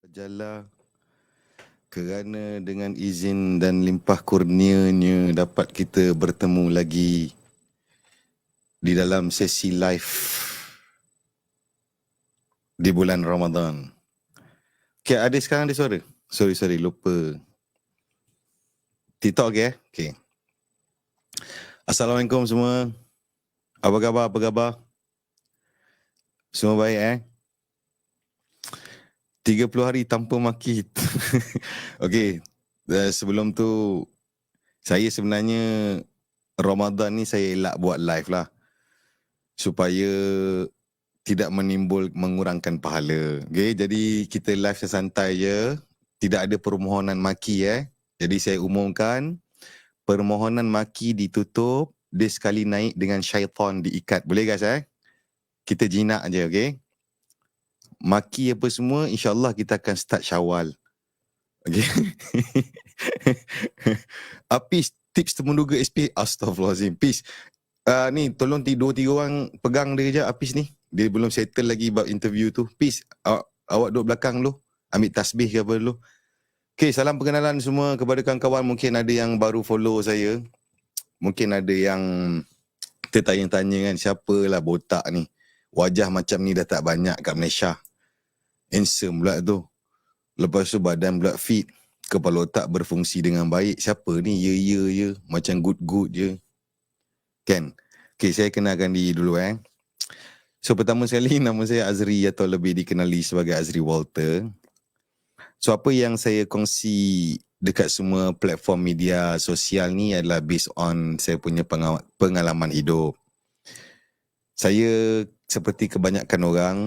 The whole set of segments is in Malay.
Jalla kerana dengan izin dan limpah kurnianya dapat kita bertemu lagi di dalam sesi live di bulan Ramadan. Okay, ada sekarang ada suara? Sorry, lupa. TikTok okay. Assalamualaikum semua. Apa khabar? Semua baik 30 hari tanpa maki. Okay, sebelum tu saya sebenarnya Ramadan ni saya elak buat live lah supaya tidak mengurangkan pahala. Okay, jadi kita live sesantai je, tidak ada permohonan maki Jadi saya umumkan permohonan maki ditutup, dia sekali naik dengan syaitan diikat. Boleh guys Kita jinak je, okay? Maki apa semua, insyaAllah kita akan start Syawal. Okay. Apis, tips temenduga SP. Astaghfirullahaladzim. Peace. Ni tolong 2-3 orang pegang dia je Apis ni. Dia belum settle lagi bab interview tu. Peace. Awak duduk belakang dulu. Ambil tasbih ke apa dulu. Okay, salam perkenalan semua kepada kawan-kawan. Mungkin ada yang baru follow saya. Mungkin ada yang tertanya-tanya kan, siapalah botak ni. Wajah macam ni dah tak banyak kat Malaysia. Handsome pula tu. Lepas tu badan pula fit. Kepala otak berfungsi dengan baik. Siapa ni? Ya. Macam good je. Kan? Okay, saya kenalkan diri dulu So pertama sekali, nama saya Azri atau lebih dikenali sebagai Azri Walter. So apa yang saya kongsi dekat semua platform media sosial ni adalah based on saya punya pengalaman hidup. Saya seperti kebanyakan orang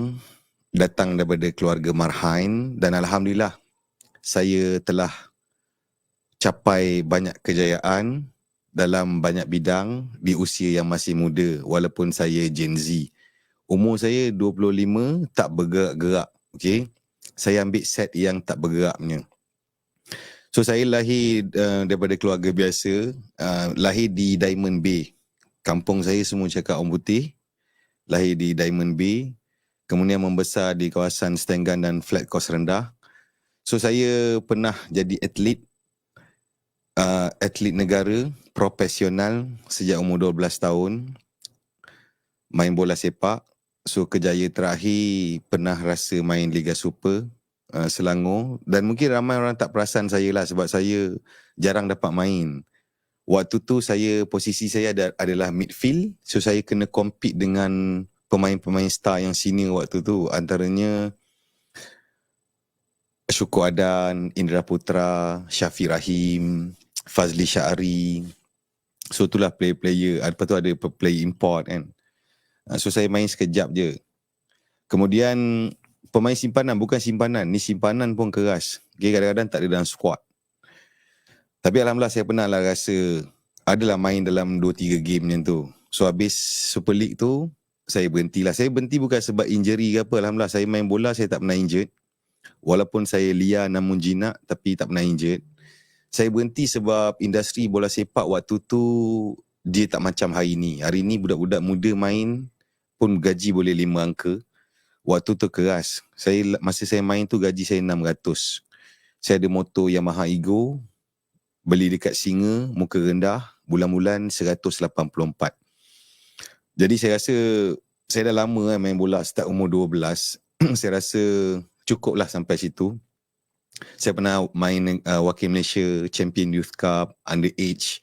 datang daripada keluarga marhain dan Alhamdulillah saya telah capai banyak kejayaan dalam banyak bidang di usia yang masih muda walaupun saya Gen Z. Umur saya 25, tak bergerak-gerak. Okay? Saya ambil set yang tak bergeraknya. So saya lahir daripada keluarga biasa, lahir di Diamond Bay. Kampung saya semua cakap orang putih. Lahir di Diamond Bay. Kemudian membesar di kawasan Stengan dan flat kos rendah. So saya pernah jadi atlet negara profesional sejak umur 12 tahun. Main bola sepak. So kejaya terakhir pernah rasa main Liga Super Selangor. Dan mungkin ramai orang tak perasan saya lah sebab saya jarang dapat main. Waktu tu posisi saya adalah midfield. So saya kena compete dengan pemain-pemain star yang senior waktu tu. Antaranya Syukur Adan, Indra Putra, Syafiq Rahim, Fazli Syahri. So itulah player-player. Lepas tu ada player import kan. So saya main sekejap je. Kemudian pemain simpanan, bukan simpanan. Ni simpanan pun keras. Okay, kadang-kadang tak ada dalam squad. Tapi Alhamdulillah saya pernah lah rasa adalah main dalam 2-3 game macam tu. So habis Super League tu, saya berhentilah. Saya berhenti bukan sebab injury ke apa. Alhamdulillah saya main bola, saya tak pernah injured. Walaupun saya liar namun jinak, tapi tak pernah injured. Saya berhenti sebab industri bola sepak waktu tu dia tak macam hari ni. Hari ni budak-budak muda main pun gaji boleh 5 angka. Waktu tu keras. Masa saya main tu gaji saya 600. Saya ada motor Yamaha Ego, beli dekat Singa, muka rendah, bulan-bulan 184. Jadi saya rasa saya dah lama main bola, start umur 12. Saya rasa cukup lah sampai situ. Saya pernah main wakil Malaysia, Champion Youth Cup, Underage,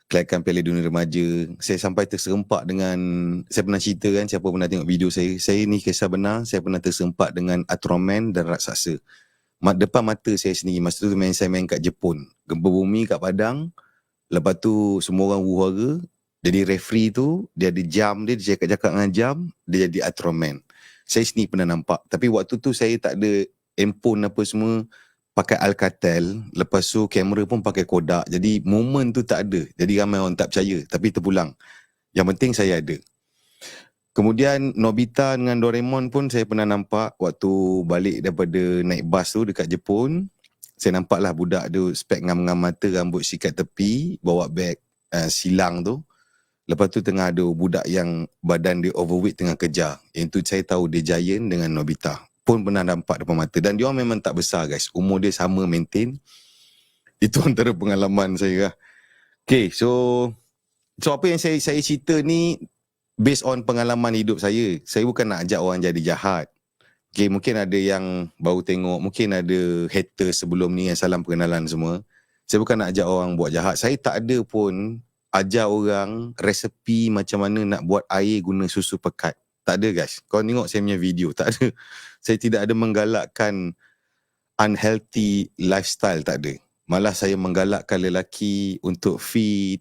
kelaikan Piala Dunia Remaja. Saya sampai terserempak dengan, saya pernah cerita kan, siapa pernah tengok video saya ni kisah benar, saya pernah terserempak dengan Ultraman dan raksasa. Depan mata saya sendiri, masa tu saya main kat Jepun. Gempa bumi kat Padang, lepas tu semua orang huru-hara. Jadi referee tu, dia ada jam dia cakap dengan jam, dia jadi Ultraman. Saya sendiri pernah nampak, tapi waktu tu saya tak ada handphone apa semua, pakai Alcatel, lepas tu kamera pun pakai Kodak. Jadi moment tu tak ada. Jadi ramai orang tak percaya, tapi terpulang. Yang penting saya ada. Kemudian Nobita dengan Doraemon pun saya pernah nampak waktu balik daripada naik bas tu dekat Jepun. Saya nampaklah budak tu spek ngam-ngam mata, rambut sikat tepi, bawa beg silang tu. Lepas tu tengah ada budak yang badan dia overweight tengah kejar. Yang tu saya tahu dia Giant dengan Nobita. pun pernah nampak depan mata. Dan diorang memang tak besar guys. Umur dia sama maintain. Itu antara pengalaman saya lah. Okay, so apa yang saya cerita ni based on pengalaman hidup saya. Saya bukan nak ajak orang jadi jahat. Okay, mungkin ada yang baru tengok, mungkin ada hater sebelum ni yang salam pengenalan semua. Saya bukan nak ajak orang buat jahat. Saya tak ada pun ajar orang resepi macam mana nak buat air guna susu pekat. Tak ada guys. Kau tengok saya punya video, tak ada. Saya tidak ada menggalakkan unhealthy lifestyle, tak ada. Malah saya menggalakkan lelaki untuk fit,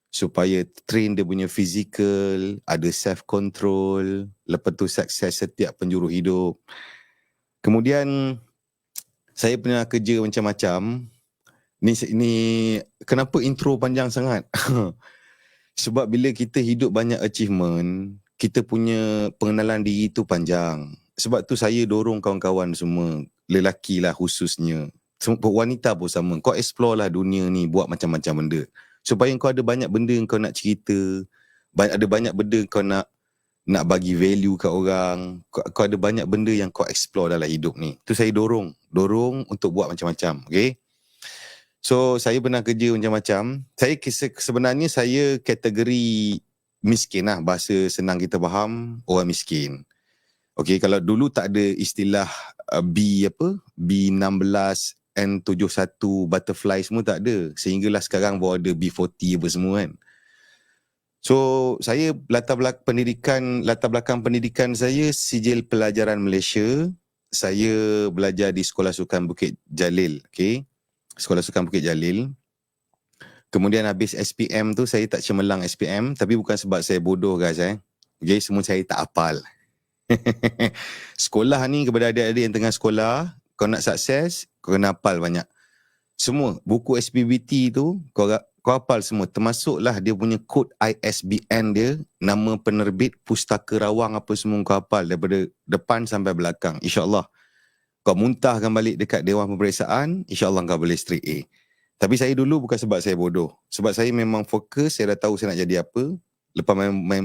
supaya train dia punya physical, ada self-control, lepas tu sukses setiap penjuru hidup. Kemudian, saya pernah kerja macam-macam. Ni kenapa intro panjang sangat? Sebab bila kita hidup banyak achievement, kita punya pengenalan diri tu panjang. Sebab tu saya dorong kawan-kawan semua, lelaki lah khususnya, wanita pun sama, kau explore lah dunia ni, buat macam-macam benda. Supaya kau ada banyak benda kau nak cerita, ada banyak benda kau nak bagi value kat orang, kau ada banyak benda yang kau explore dalam hidup ni. Tu saya dorong untuk buat macam-macam, okay? So, saya pernah kerja macam-macam. Sebenarnya saya kategori miskin lah. Bahasa senang kita faham, orang miskin. Okay, kalau dulu tak ada istilah B16, N71, butterfly semua tak ada. Sehinggalah sekarang baru ada B40 apa semua kan. So, saya latar belakang pendidikan saya sijil pelajaran Malaysia. Saya belajar di Sekolah Sukan Bukit Jalil, okay? Sekolah Sukan Bukit Jalil. Kemudian habis SPM tu saya tak cemerlang SPM, tapi bukan sebab saya bodoh guys Okay, semua saya tak hafal. Sekolah ni kepada adik-adik yang tengah sekolah, kau nak sukses, kau kena hafal banyak. Semua buku SPBT tu kau hafal semua, termasuklah dia punya kod ISBN dia, nama penerbit, pustaka rawang apa semua kau hafal daripada depan sampai belakang. InsyaAllah kau muntahkan balik dekat Dewan Pemeriksaan, insyaAllah kau boleh straight A. Tapi saya dulu bukan sebab saya bodoh. Sebab saya memang fokus, saya dah tahu saya nak jadi apa.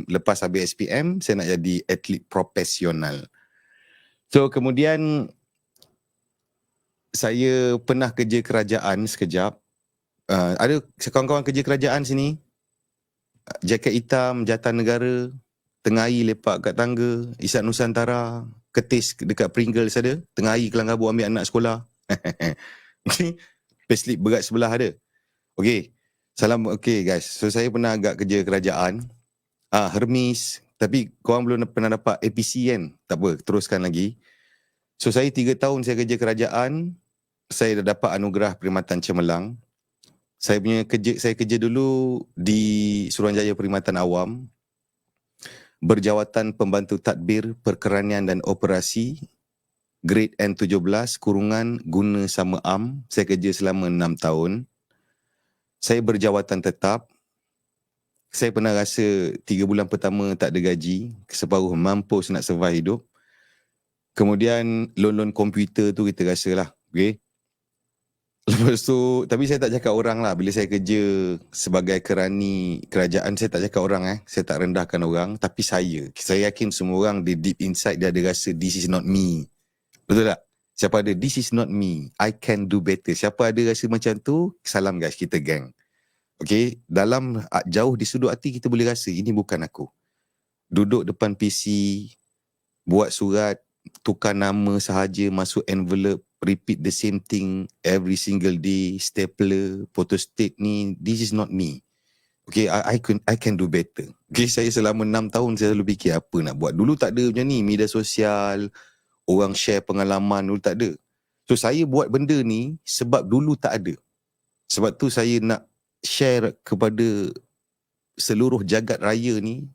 Lepas habis SPM, saya nak jadi atlet profesional. So kemudian, saya pernah kerja kerajaan sekejap. Ada kawan-kawan kerja kerajaan sini? Jaket hitam, jatan negara, tengah hari lepak kat tangga, Isat Nusantara, ketis dekat Pringles ada, tengah hari kelang kabut ambil anak sekolah. Payslip berat sebelah ada. Okay, salam. Okay guys, so saya pernah agak kerja kerajaan, Hermes, tapi korang belum pernah dapat APC kan? Tak apa, teruskan lagi. So saya 3 tahun saya kerja kerajaan, saya dah dapat anugerah Perkhidmatan Cemerlang. Saya kerja dulu di Suruhanjaya Perkhidmatan Awam, berjawatan pembantu tadbir perkeranian dan operasi, grade N17, kurungan guna sama am. Saya kerja selama 6 tahun. Saya berjawatan tetap. Saya pernah rasa 3 bulan pertama tak ada gaji, separuh mampus nak survive hidup. Kemudian loan komputer tu kita rasa lah, okay? Lepas tu, tapi saya tak cakap orang lah. Bila saya kerja sebagai kerani kerajaan, saya tak cakap orang saya tak rendahkan orang. Tapi saya yakin semua orang di deep inside dia ada rasa this is not me. Betul tak? Siapa ada this is not me, I can do better. Siapa ada rasa macam tu, salam guys, kita gang. Okay, dalam jauh di sudut hati kita boleh rasa ini bukan aku. Duduk depan PC, buat surat, tukar nama sahaja, masuk envelope, repeat the same thing every single day, stapler, photostat ni, this is not me. Okay, I can do better. Okay, saya selama 6 tahun saya selalu fikir apa nak buat. Dulu tak ada macam ni, media sosial, orang share pengalaman, dulu tak ada. So saya buat benda ni sebab dulu tak ada. Sebab tu saya nak share kepada seluruh jagat raya ni.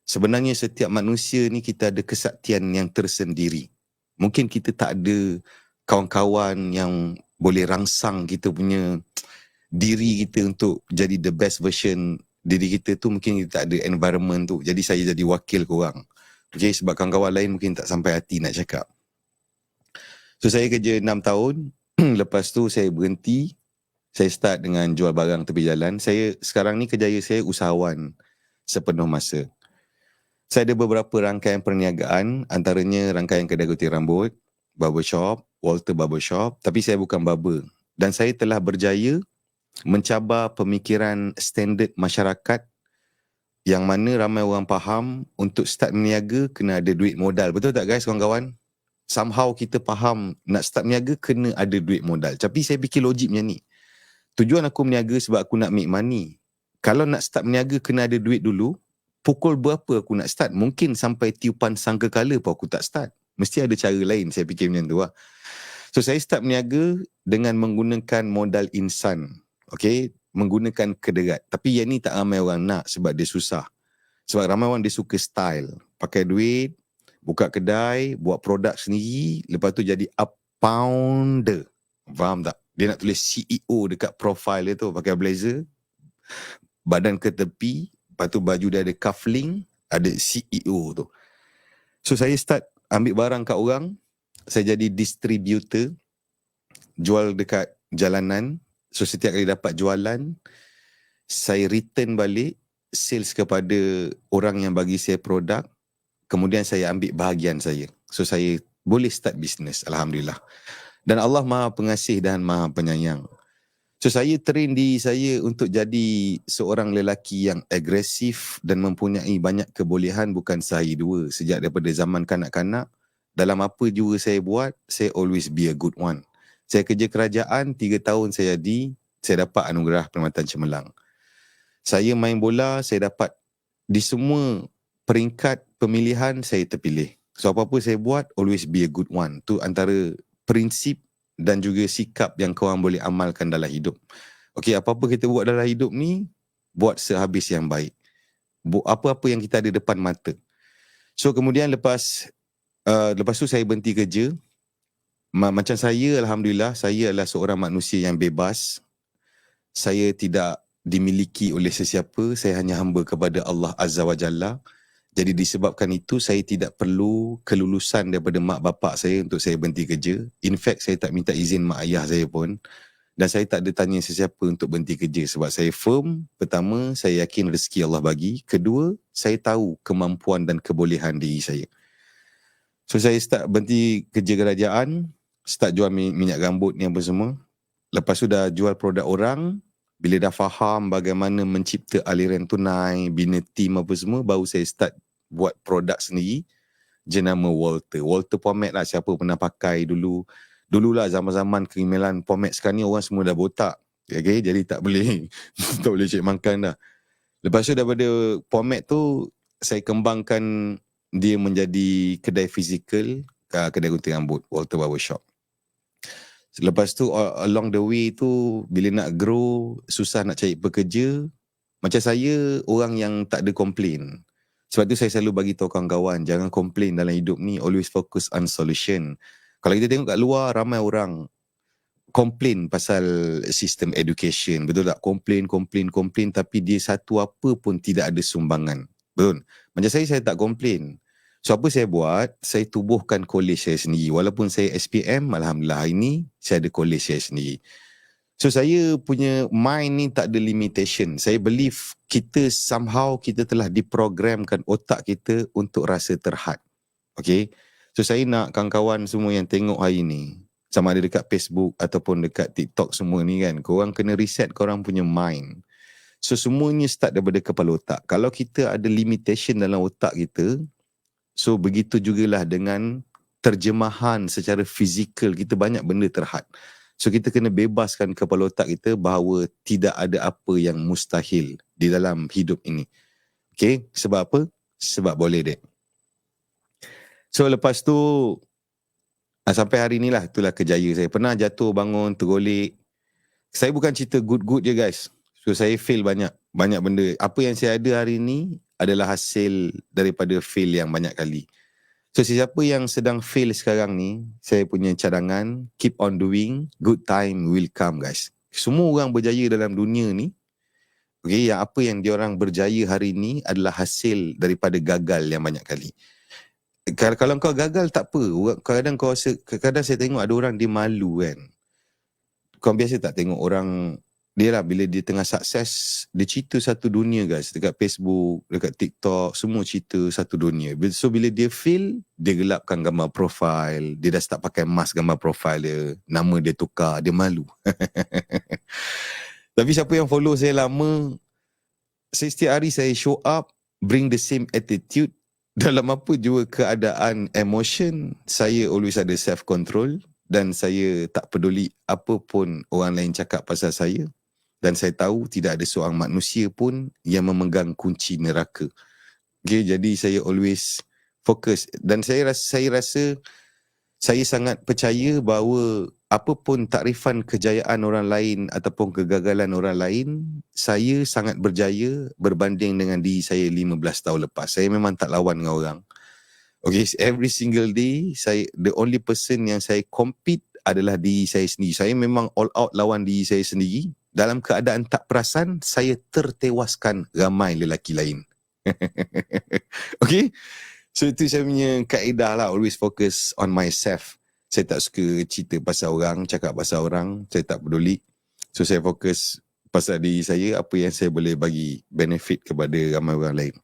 Sebenarnya setiap manusia ni kita ada kesaktian yang tersendiri. Mungkin kita tak ada kawan-kawan yang boleh rangsang kita punya diri kita untuk jadi the best version diri kita tu. Mungkin kita tak ada environment tu. Jadi saya jadi wakil korang. Okay, sebab kawan-kawan lain mungkin tak sampai hati nak cakap. So saya kerja 6 tahun. Lepas tu saya berhenti. Saya start dengan jual barang tepi jalan. Sekarang ni kerjaya saya usahawan sepenuh masa. Saya ada beberapa rangkaian perniagaan, antaranya rangkaian kedai gunting rambut, barbershop, Walter Barbershop, tapi saya bukan barber. Dan saya telah berjaya mencabar pemikiran standard masyarakat yang mana ramai orang faham untuk start berniaga kena ada duit modal. Betul tak guys, kawan-kawan? Somehow kita faham nak start berniaga kena ada duit modal. Tapi saya fikir logik macam ni. Tujuan aku berniaga sebab aku nak make money. Kalau nak start berniaga kena ada duit dulu, pukul berapa aku nak start? Mungkin sampai tiupan sangkakala pun aku tak start. Mesti ada cara lain, saya fikir macam tu lah. So saya start berniaga dengan menggunakan modal insan. Okay, menggunakan kederat. Tapi yang ni tak ramai orang nak sebab dia susah. Sebab ramai orang dia suka style. Pakai duit, buka kedai, buat produk sendiri, lepas tu jadi up-pounder. Faham tak? Dia nak tulis CEO dekat profile dia tu, pakai blazer, badan ke tepi, lepas tu baju dia ada cufflink, ada CEO tu. So saya start ambil barang kat orang, saya jadi distributor, jual dekat jalanan. So setiap kali dapat jualan, saya return balik, sales kepada orang yang bagi saya produk, kemudian saya ambil bahagian saya. So saya boleh start bisnes, Alhamdulillah. Dan Allah Maha Pengasih dan Maha Penyayang. So saya train diri saya untuk jadi seorang lelaki yang agresif dan mempunyai banyak kebolehan, bukan sehari dua. Sejak daripada zaman kanak-kanak, dalam apa juga saya buat, saya always be a good one. Saya kerja kerajaan, 3 tahun saya dapat anugerah Perkhidmatan Cemerlang. Saya main bola, saya dapat di semua peringkat pemilihan saya terpilih. So apa-apa saya buat, always be a good one. Tu antara prinsip dan juga sikap yang korang boleh amalkan dalam hidup. Okey, apa-apa kita buat dalam hidup ni, buat sehabis yang baik. Apa-apa yang kita ada depan mata. So kemudian lepas tu saya berhenti kerja. Macam saya, Alhamdulillah, saya adalah seorang manusia yang bebas. Saya tidak dimiliki oleh sesiapa, saya hanya hamba kepada Allah Azza wa Jalla. Jadi disebabkan itu, saya tidak perlu kelulusan daripada mak bapak saya untuk saya berhenti kerja. In fact, saya tak minta izin mak ayah saya pun. Dan saya tak ada tanya sesiapa untuk berhenti kerja. Sebab saya firm, pertama, saya yakin rezeki Allah bagi. Kedua, saya tahu kemampuan dan kebolehan diri saya. So saya start berhenti kerja kerajaan, start jual minyak rambut ni apa semua. Lepas tu dah jual produk orang, bila dah faham bagaimana mencipta aliran tunai, bina team apa semua, baru saya start buat produk sendiri, jenama Walter. Walter pomade lah, siapa pernah pakai dulu. Dululah zaman-zaman kerimelan pomade, sekarang ni orang semua dah botak. Okay, jadi tak boleh tak boleh cek makan dah. Lepas tu daripada pomade tu, saya kembangkan dia menjadi kedai fizikal, kedai gunting rambut, Walter Barbershop. Lepas tu along the way tu, bila nak grow, susah nak cari pekerja. Macam saya, orang yang tak ada komplain. Sebab tu saya selalu bagi tahu kawan-kawan, jangan komplain dalam hidup ni, always focus on solution. Kalau kita tengok kat luar, ramai orang komplain pasal sistem education. Betul tak? Komplain, tapi dia satu apa pun tidak ada sumbangan. Betul? Macam saya tak komplain. So apa saya buat, saya tubuhkan college saya sendiri. Walaupun saya SPM, Alhamdulillah hari ni saya ada college saya sendiri. So saya punya mind ni tak ada limitation. Saya believe kita somehow kita telah diprogramkan otak kita untuk rasa terhad. Okay. So saya nak kawan-kawan semua yang tengok hari ni, sama ada dekat Facebook ataupun dekat TikTok semua ni kan, korang kena reset korang punya mind. So semuanya start daripada kepala otak. Kalau kita ada limitation dalam otak kita, so begitu jugalah dengan terjemahan secara fizikal, kita banyak benda terhad. So kita kena bebaskan kepala otak kita bahawa tidak ada apa yang mustahil di dalam hidup ini. Okay, sebab apa? Sebab boleh dek. So lepas tu, sampai hari ni lah, itulah kejaya saya. Pernah jatuh bangun, tergolek. Saya bukan cerita good-good je guys. So saya fail banyak benda. Apa yang saya ada hari ni adalah hasil daripada fail yang banyak kali. So siapa yang sedang fail sekarang ni, saya punya cadangan, keep on doing, good time will come guys. Semua orang berjaya dalam dunia ni, okay, yang apa yang diorang berjaya hari ni adalah hasil daripada gagal yang banyak kali. Kalau kau gagal tak apa, kadang saya tengok ada orang dia malu kan. Kau biasa tak tengok orang dia lah bila dia tengah sukses, dia cerita satu dunia guys, dekat Facebook, dekat TikTok, semua cerita satu dunia. So bila dia fail, dia gelapkan gambar profile, dia dah start pakai mask gambar profile dia, nama dia tukar, dia malu. Tapi siapa yang follow saya lama, setiap hari saya show up, bring the same attitude, dalam apa jua keadaan emotion, saya always ada self control dan saya tak peduli apa pun orang lain cakap pasal saya. Dan saya tahu tidak ada seorang manusia pun yang memegang kunci neraka. Okay, jadi saya always fokus. Dan saya rasa saya sangat percaya bahawa apapun takrifan kejayaan orang lain ataupun kegagalan orang lain, saya sangat berjaya berbanding dengan diri saya 15 tahun lepas. Saya memang tak lawan dengan orang. Okay, every single day, the only person yang saya compete adalah diri saya sendiri. Saya memang all out lawan diri saya sendiri. Dalam keadaan tak perasan, saya tertewaskan ramai lelaki lain. Okay? So itu saya punya kaedah lah. Always focus on myself. Saya tak suka cerita pasal orang, cakap pasal orang. Saya tak peduli. So saya fokus pasal diri saya, apa yang saya boleh bagi benefit kepada ramai orang lain.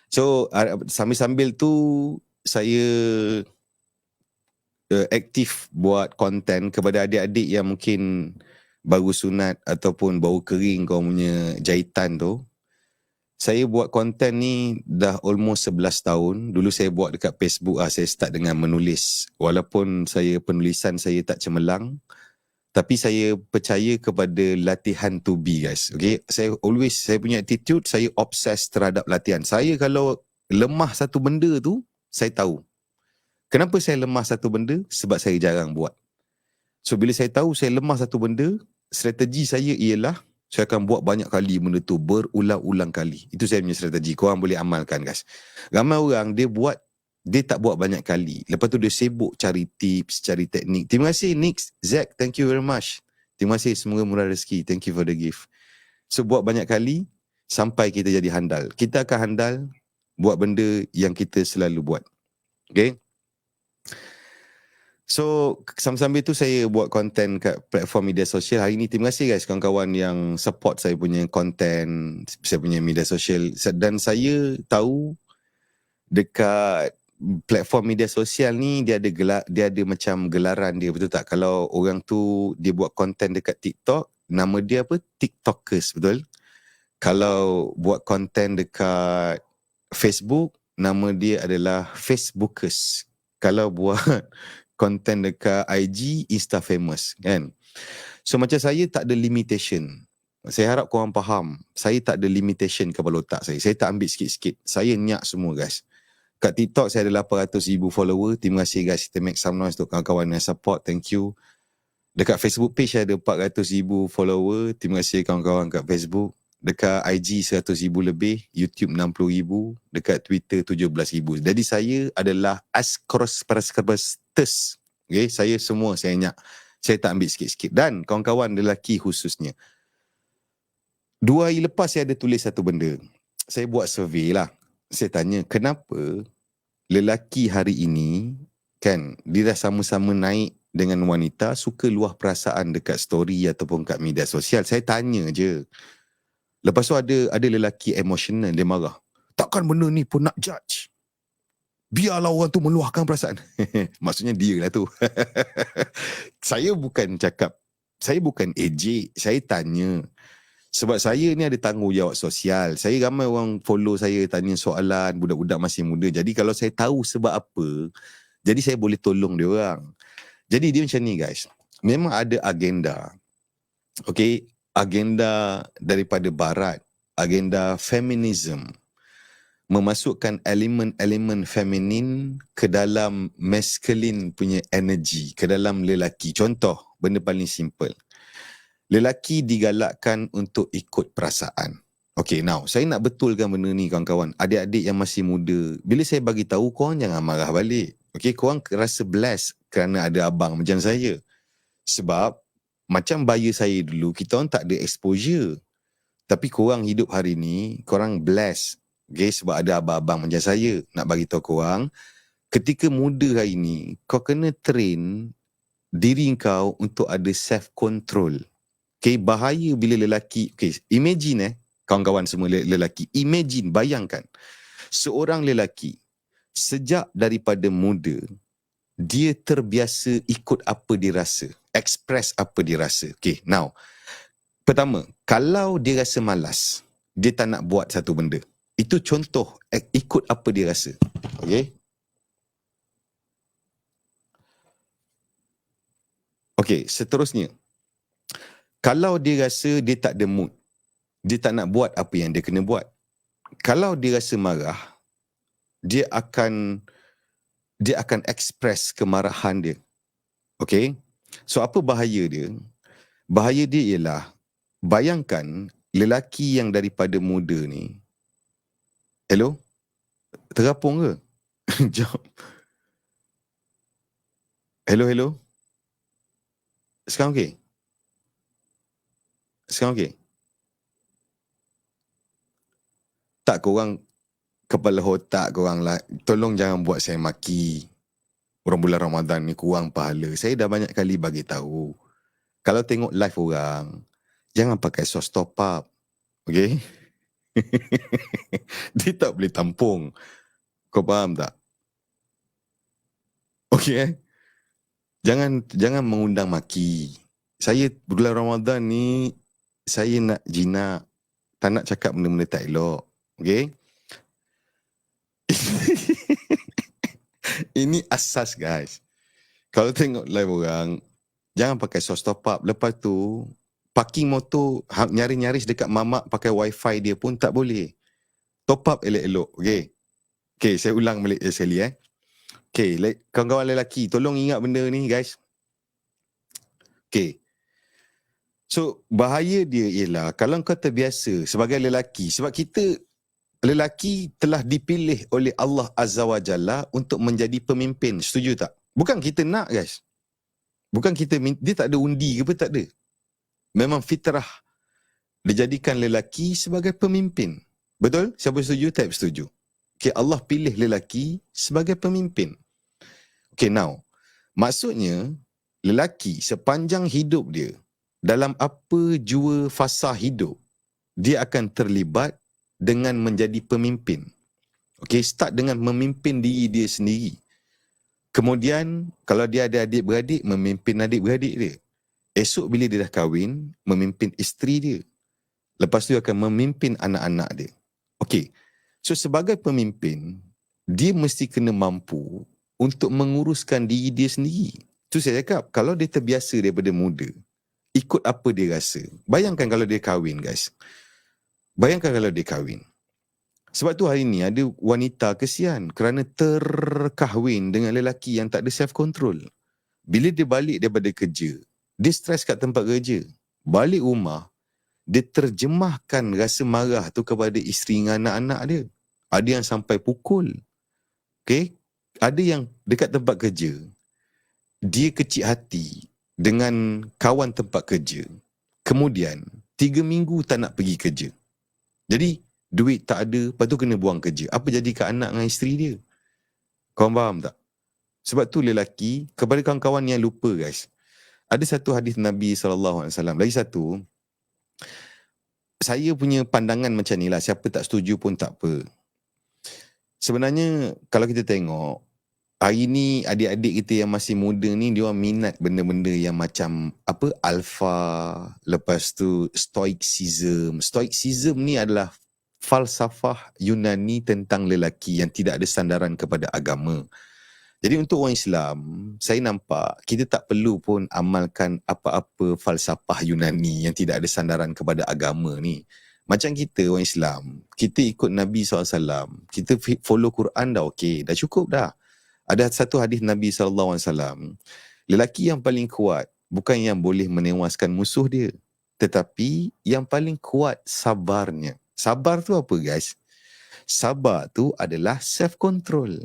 So sambil-sambil tu saya aktif buat konten kepada adik-adik yang mungkin baru sunat ataupun baru kering kau punya jahitan tu. Saya buat konten ni dah almost 11 tahun. Dulu saya buat dekat Facebook saya start dengan menulis. Walaupun penulisan saya tak cemerlang, tapi saya percaya kepada latihan to be guys. Okay, saya punya attitude, saya obses terhadap latihan. Saya kalau lemah satu benda tu, saya tahu. Kenapa saya lemah satu benda? Sebab saya jarang buat. So bila saya tahu saya lemah satu benda, strategi saya ialah saya akan buat banyak kali benda tu, berulang-ulang kali. Itu saya punya strategi. Korang boleh amalkan guys. Ramai orang dia tak buat banyak kali. Lepas tu dia sibuk cari tips, cari teknik. Terima kasih Nix, Zack, thank you very much. Terima kasih, semoga murah rezeki. Thank you for the gift. So buat banyak kali sampai kita jadi handal. Kita akan handal buat benda yang kita selalu buat. Okay? So sambil tu saya buat konten kat platform media sosial. Hari ni terima kasih guys kawan-kawan yang support saya punya konten, saya punya media sosial. Dan saya tahu dekat platform media sosial ni dia ada macam gelaran dia, betul tak? Kalau orang tu dia buat konten dekat TikTok, nama dia apa? TikTokers, betul? Kalau buat konten dekat Facebook, nama dia adalah Facebookers. Kalau buat konten dekat IG, Insta famous, kan? So macam saya tak ada limitation. Saya harap korang faham, saya tak ada limitation kepala otak saya. Saya tak ambil sikit-sikit. Saya nyak semua guys. Kat TikTok saya ada 800,000 follower. Terima kasih guys. Kita make some noise untuk kawan-kawan yang support. Thank you. Dekat Facebook page saya ada 400,000 follower. Terima kasih kawan-kawan kat Facebook. Dekat IG 100,000 lebih. YouTube 60,000. Dekat Twitter 17,000. Jadi saya adalah as-cross-para-skarbas-tes. Okay? Saya semua saya nyak. Saya tak ambil sikit-sikit. Dan kawan-kawan lelaki khususnya. 2 hari lepas saya ada tulis satu benda. Saya buat survey lah. Saya tanya, kenapa lelaki hari ini, kan, dia dah sama-sama naik dengan wanita, suka luah perasaan dekat story ataupun kat media sosial. Saya tanya je. Lepas tu ada lelaki emotional, dia marah. Takkan benda ni pun nak judge? Biarlah orang tu meluahkan perasaan. Maksudnya dia lah tu. Saya bukan ejek, saya tanya. Sebab saya ni ada tanggungjawab sosial. Saya ramai orang follow saya, tanya soalan, budak-budak masih muda. Jadi kalau saya tahu sebab apa, jadi saya boleh tolong dia orang. Jadi dia macam ni guys. Memang ada agenda. Okay, agenda daripada barat, agenda feminism. Memasukkan elemen-elemen feminin ke dalam masculine punya energy, ke dalam lelaki. Contoh, benda paling simple. Lelaki digalakkan untuk ikut perasaan. Okay, now, saya nak betulkan benda ni kawan-kawan. Adik-adik yang masih muda, bila saya bagi tahu, korang jangan marah balik. Okay, korang rasa blessed kerana ada abang macam saya. Sebab, macam bayar saya dulu, kita orang tak ada exposure. Tapi korang hidup hari ni, korang blessed. Okay, sebab ada abang-abang macam saya. Nak bagi tahu korang, ketika muda hari ni, kau kena train diri kau untuk ada self-control. Okay, bahaya bila lelaki, okay, imagine kawan-kawan semua lelaki, imagine, bayangkan, seorang lelaki, sejak daripada muda, dia terbiasa ikut apa dia rasa, express apa dia rasa. Okay, now, pertama, kalau dia rasa malas, dia tak nak buat satu benda. Itu contoh ikut apa dia rasa. Okay? Okay, seterusnya. Kalau dia rasa dia tak ada mood, dia tak nak buat apa yang dia kena buat. Kalau dia rasa marah, dia akan express kemarahan dia. Okay? So, apa bahaya dia? Bahaya dia ialah, bayangkan lelaki yang daripada muda ni. Hello? Terapung ke? Jom. Hello? Sekarang okay? Sekarang okay? Tak, korang kepala otak korang lah. Tolong jangan buat saya maki. Orang bulan Ramadan ni kurang pahala. Saya dah banyak kali bagi tahu. Kalau tengok live orang, jangan pakai sos top up. Okay? Dia tak boleh tampung. Kau faham tak? Okay? Jangan mengundang maki. Saya bulan Ramadan ni, saya nak jinak. Tak nak cakap benda-benda tak elok. Okay? Ini asas, guys. Kalau tengok live orang, jangan pakai sos top up. Lepas tu, parking motor nyaris-nyaris dekat mamak pakai wifi dia pun tak boleh. Top up elok-elok. Okay? Okay, saya ulang balik sekali. Okay, kawan-kawan lelaki, tolong ingat benda ni, guys. Okay. So, bahaya dia ialah kalau kau terbiasa sebagai lelaki, sebab kita lelaki telah dipilih oleh Allah Azza wa Jalla untuk menjadi pemimpin. Setuju tak? Bukan kita nak, guys. Bukan kita, dia tak ada undi ke apa, tak ada. Memang fitrah dijadikan lelaki sebagai pemimpin. Betul? Siapa setuju? Tak setuju. Okay, Allah pilih lelaki sebagai pemimpin. Okay, now, maksudnya lelaki sepanjang hidup dia, dalam apa jua fasa hidup, dia akan terlibat dengan menjadi pemimpin. Okay, start dengan memimpin diri dia sendiri. Kemudian, kalau dia ada adik-beradik, memimpin adik-beradik dia. Esok bila dia dah kahwin, memimpin isteri dia. Lepas tu akan memimpin anak-anak dia. Okay, so sebagai pemimpin, dia mesti kena mampu untuk menguruskan diri dia sendiri. Tu saya cakap, kalau dia terbiasa daripada muda, ikut apa dia rasa. Bayangkan kalau dia kahwin, guys. Bayangkan kalau dia kahwin. Sebab tu hari ni ada wanita kesian kerana terkahwin dengan lelaki yang tak ada self-control. Bila dia balik daripada kerja, dia stres kat tempat kerja. Balik rumah, dia terjemahkan rasa marah tu kepada isteri dengan anak-anak dia. Ada yang sampai pukul. Okay? Ada yang dekat tempat kerja, dia kecil hati dengan kawan tempat kerja. Kemudian, 3 minggu tak nak pergi kerja. Jadi, duit tak ada, lepas tu kena buang kerja. Apa jadi ke anak dengan isteri dia? Korang faham tak? Sebab tu lelaki, kepada kawan-kawan yang lupa, guys, ada satu hadis Nabi SAW. Lagi satu, saya punya pandangan macam ni lah. Siapa tak setuju pun tak apa. Sebenarnya, kalau kita tengok, hari ni adik-adik kita yang masih muda ni, dia orang minat benda-benda yang macam apa, alpha, lepas tu stoicism. Stoicism ni adalah falsafah Yunani tentang lelaki yang tidak ada sandaran kepada agama. Jadi untuk orang Islam, saya nampak kita tak perlu pun amalkan apa-apa falsafah Yunani yang tidak ada sandaran kepada agama ni. Macam kita orang Islam, kita ikut Nabi SAW, kita follow Quran dah okey, dah cukup dah. Ada satu hadis Nabi SAW, lelaki yang paling kuat bukan yang boleh menewaskan musuh dia, tetapi yang paling kuat sabarnya. Sabar tu apa, guys? Sabar tu adalah self-control.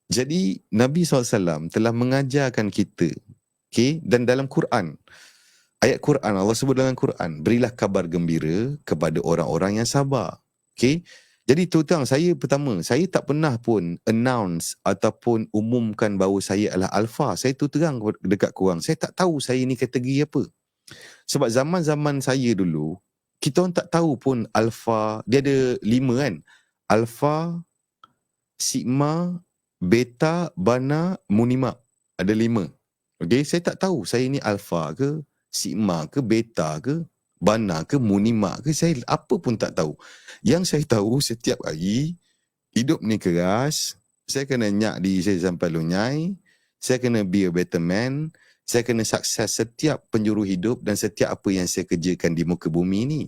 Jadi Nabi SAW telah mengajarkan kita, okay? Dan dalam Quran, ayat Quran, Allah sebut dalam Quran, berilah kabar gembira kepada orang-orang yang sabar. Okay? Jadi terutang saya pertama, saya tak pernah pun announce ataupun umumkan bahawa saya adalah alpha. Saya tu terang dekat korang, saya tak tahu saya ni kategori apa. Sebab zaman-zaman saya dulu, kita orang tak tahu pun alpha, dia ada 5 kan. Alpha, sigma, beta, bana, munima. Ada 5. Okay, saya tak tahu saya ni alpha ke, sigma ke, beta ke, bana ke, munima ke, saya apa pun tak tahu. Yang saya tahu setiap hari, hidup ni keras, saya kena nyak diri saya sampai lunyai, saya kena be a better man, saya kena sukses setiap penjuru hidup dan setiap apa yang saya kerjakan di muka bumi ni.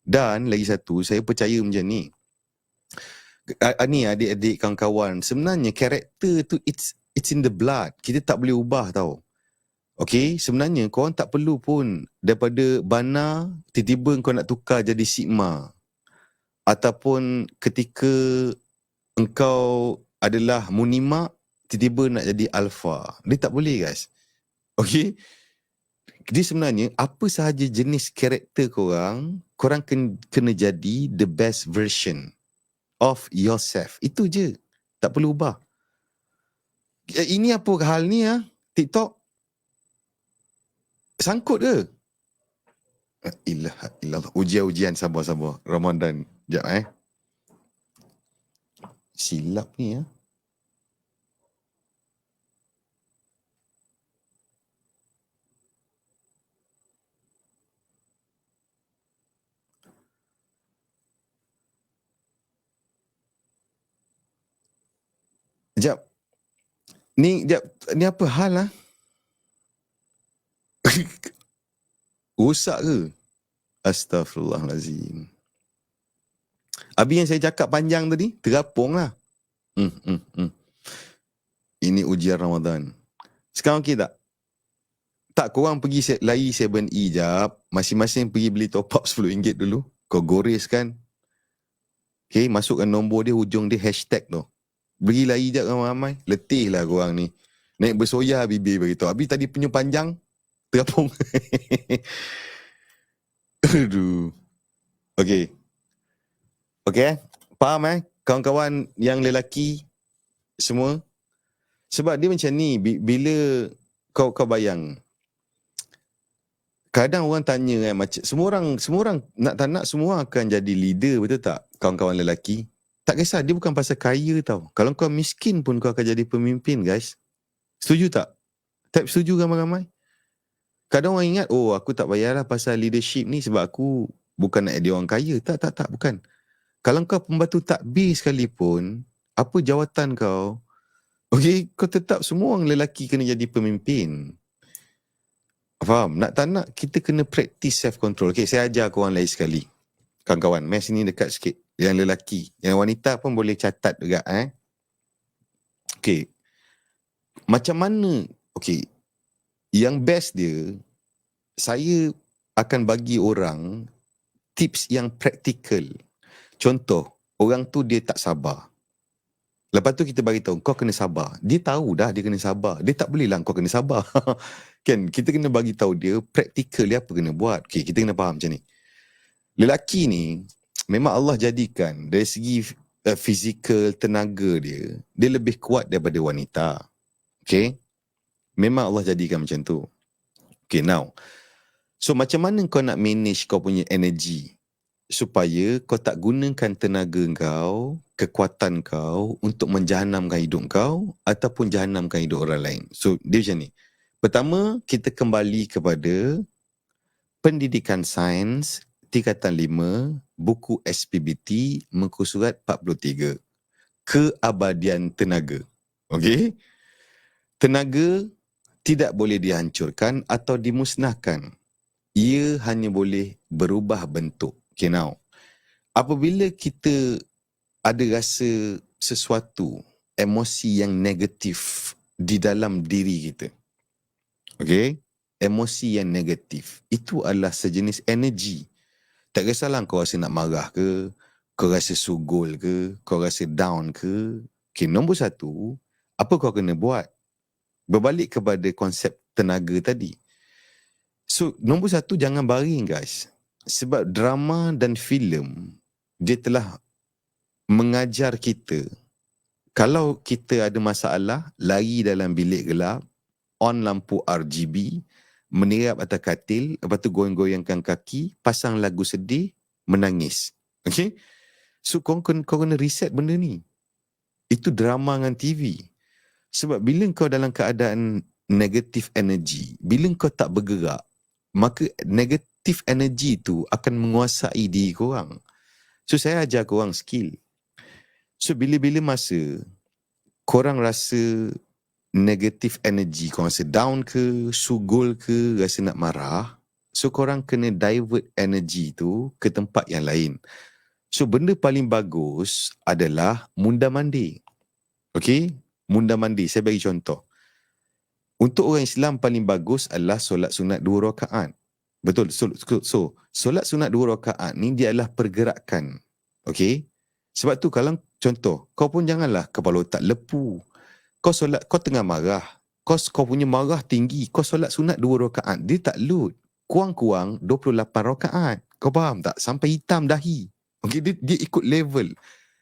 Dan lagi satu, saya percaya macam ni. Ni adik-adik kawan-kawan, sebenarnya karakter tu it's in the blood. Kita tak boleh ubah tau. Okay, sebenarnya korang tak perlu pun daripada bana tiba-tiba kau nak tukar jadi sigma. Ataupun ketika engkau adalah munima tiba-tiba nak jadi alpha. Dia tak boleh guys. Okay, dia sebenarnya apa sahaja jenis karakter korang kena jadi the best version of yourself. Itu je. Tak perlu ubah. Ini apa hal ni TikTok? Sangkut ke? Ilah. Ujian-ujian, sabar. Ramadan. Sekejap silap ni Sekejap. Ni apa hal Rosak ke? Astaghfirullahalazim. Habis yang saya cakap panjang tadi, terapung lah. Ini ujian Ramadan. Sekarang okey tak? Tak, korang pergi lari 7E jap. Masing-masing pergi beli top up RM10 dulu. Kau gores kan? Okay, masukkan nombor dia, hujung dia hashtag tu. Pergi lari jap ramai-ramai. Letih lah korang ni. Naik bersoya bibir beritahu. Habis tadi punya panjang, terapung. Aduh. Okay. Faham kawan-kawan yang lelaki semua? Sebab dia macam ni, bila kau bayang, kadang orang tanya macam semua orang nak tak nak semua akan jadi leader, betul tak? Kawan-kawan lelaki. Tak kisah, dia bukan pasal kaya tau. Kalau kau miskin pun kau akan jadi pemimpin, guys. Setuju tak? Tak setuju ramai-ramai? Kadang orang ingat, aku tak payahlah pasal leadership ni sebab aku bukan nak dia orang kaya. Tak, bukan. Kalau kau pembantu takbir sekalipun, apa jawatan kau, okay, kau tetap semua orang lelaki kena jadi pemimpin. Faham? Nak tak nak, kita kena practice self-control. Okay, saya ajar korang lain sekali. Kawan-kawan, mes ni dekat sikit. Yang lelaki. Yang wanita pun boleh catat juga. Okay. Macam mana? Okay. Yang best dia, saya akan bagi orang tips yang praktikal. Contoh, orang tu dia tak sabar. Lepas tu kita bagi tahu, kau kena sabar. Dia tahu dah dia kena sabar. Dia tak boleh lah kau kena sabar. Kan, kita kena bagi tahu dia praktikal dia apa kena buat. Okay, kita kena faham macam ni. Lelaki ni, memang Allah jadikan dari segi fizikal, tenaga dia lebih kuat daripada wanita. Okay? Memang Allah jadikan macam tu. Okay, now. So, macam mana kau nak manage kau punya energy supaya kau tak gunakan tenaga kau, kekuatan kau untuk menjahanamkan hidup kau ataupun jahanamkan hidup orang lain. So, dia macam ni. Pertama, kita kembali kepada pendidikan sains, tingkatan 5, buku SPBT, muka surat 43. Keabadian tenaga. Okey? Tenaga tidak boleh dihancurkan atau dimusnahkan. Ia hanya boleh berubah bentuk. Okay, now. Apabila kita ada rasa sesuatu, emosi yang negatif di dalam diri kita. Okay? Emosi yang negatif. Itu adalah sejenis energi. Tak kisahlah kau rasa nak marah ke, kau rasa sugul ke, kau rasa down ke. Okay, nombor 1, apa kau kena buat? Berbalik kepada konsep tenaga tadi. So, nombor 1, jangan baring guys. Sebab drama dan filem, dia telah mengajar kita, kalau kita ada masalah, lari dalam bilik gelap, on lampu RGB, menirap atas katil, lepas tu goyang-goyangkan kaki, pasang lagu sedih, menangis. Okay? So kau kena reset benda ni. Itu drama dengan TV. Sebab bila kau dalam keadaan negative energy, bila kau tak bergerak, maka negative energy tu akan menguasai diri korang. So saya ajar korang skill. So bila-bila masa korang rasa negative energy, korang rasa down ke, sugul ke, rasa nak marah, so korang kena divert energy tu ke tempat yang lain. So benda paling bagus adalah mundar mandir. Okay? Mundar mandir. Saya bagi contoh. Untuk orang Islam paling bagus adalah solat sunat 2 rakaat. Betul. So solat sunat 2 rakaat ni dia adalah pergerakan. Okay? Sebab tu kalau contoh, kau pun janganlah kepala otak lepu. Kau solat, kau tengah marah. Kau punya marah tinggi. Kau solat sunat 2 rakaat. Dia tak load. Kurang-kurang 28 rakaat. Kau faham tak? Sampai hitam dahi. Okay? Dia ikut level.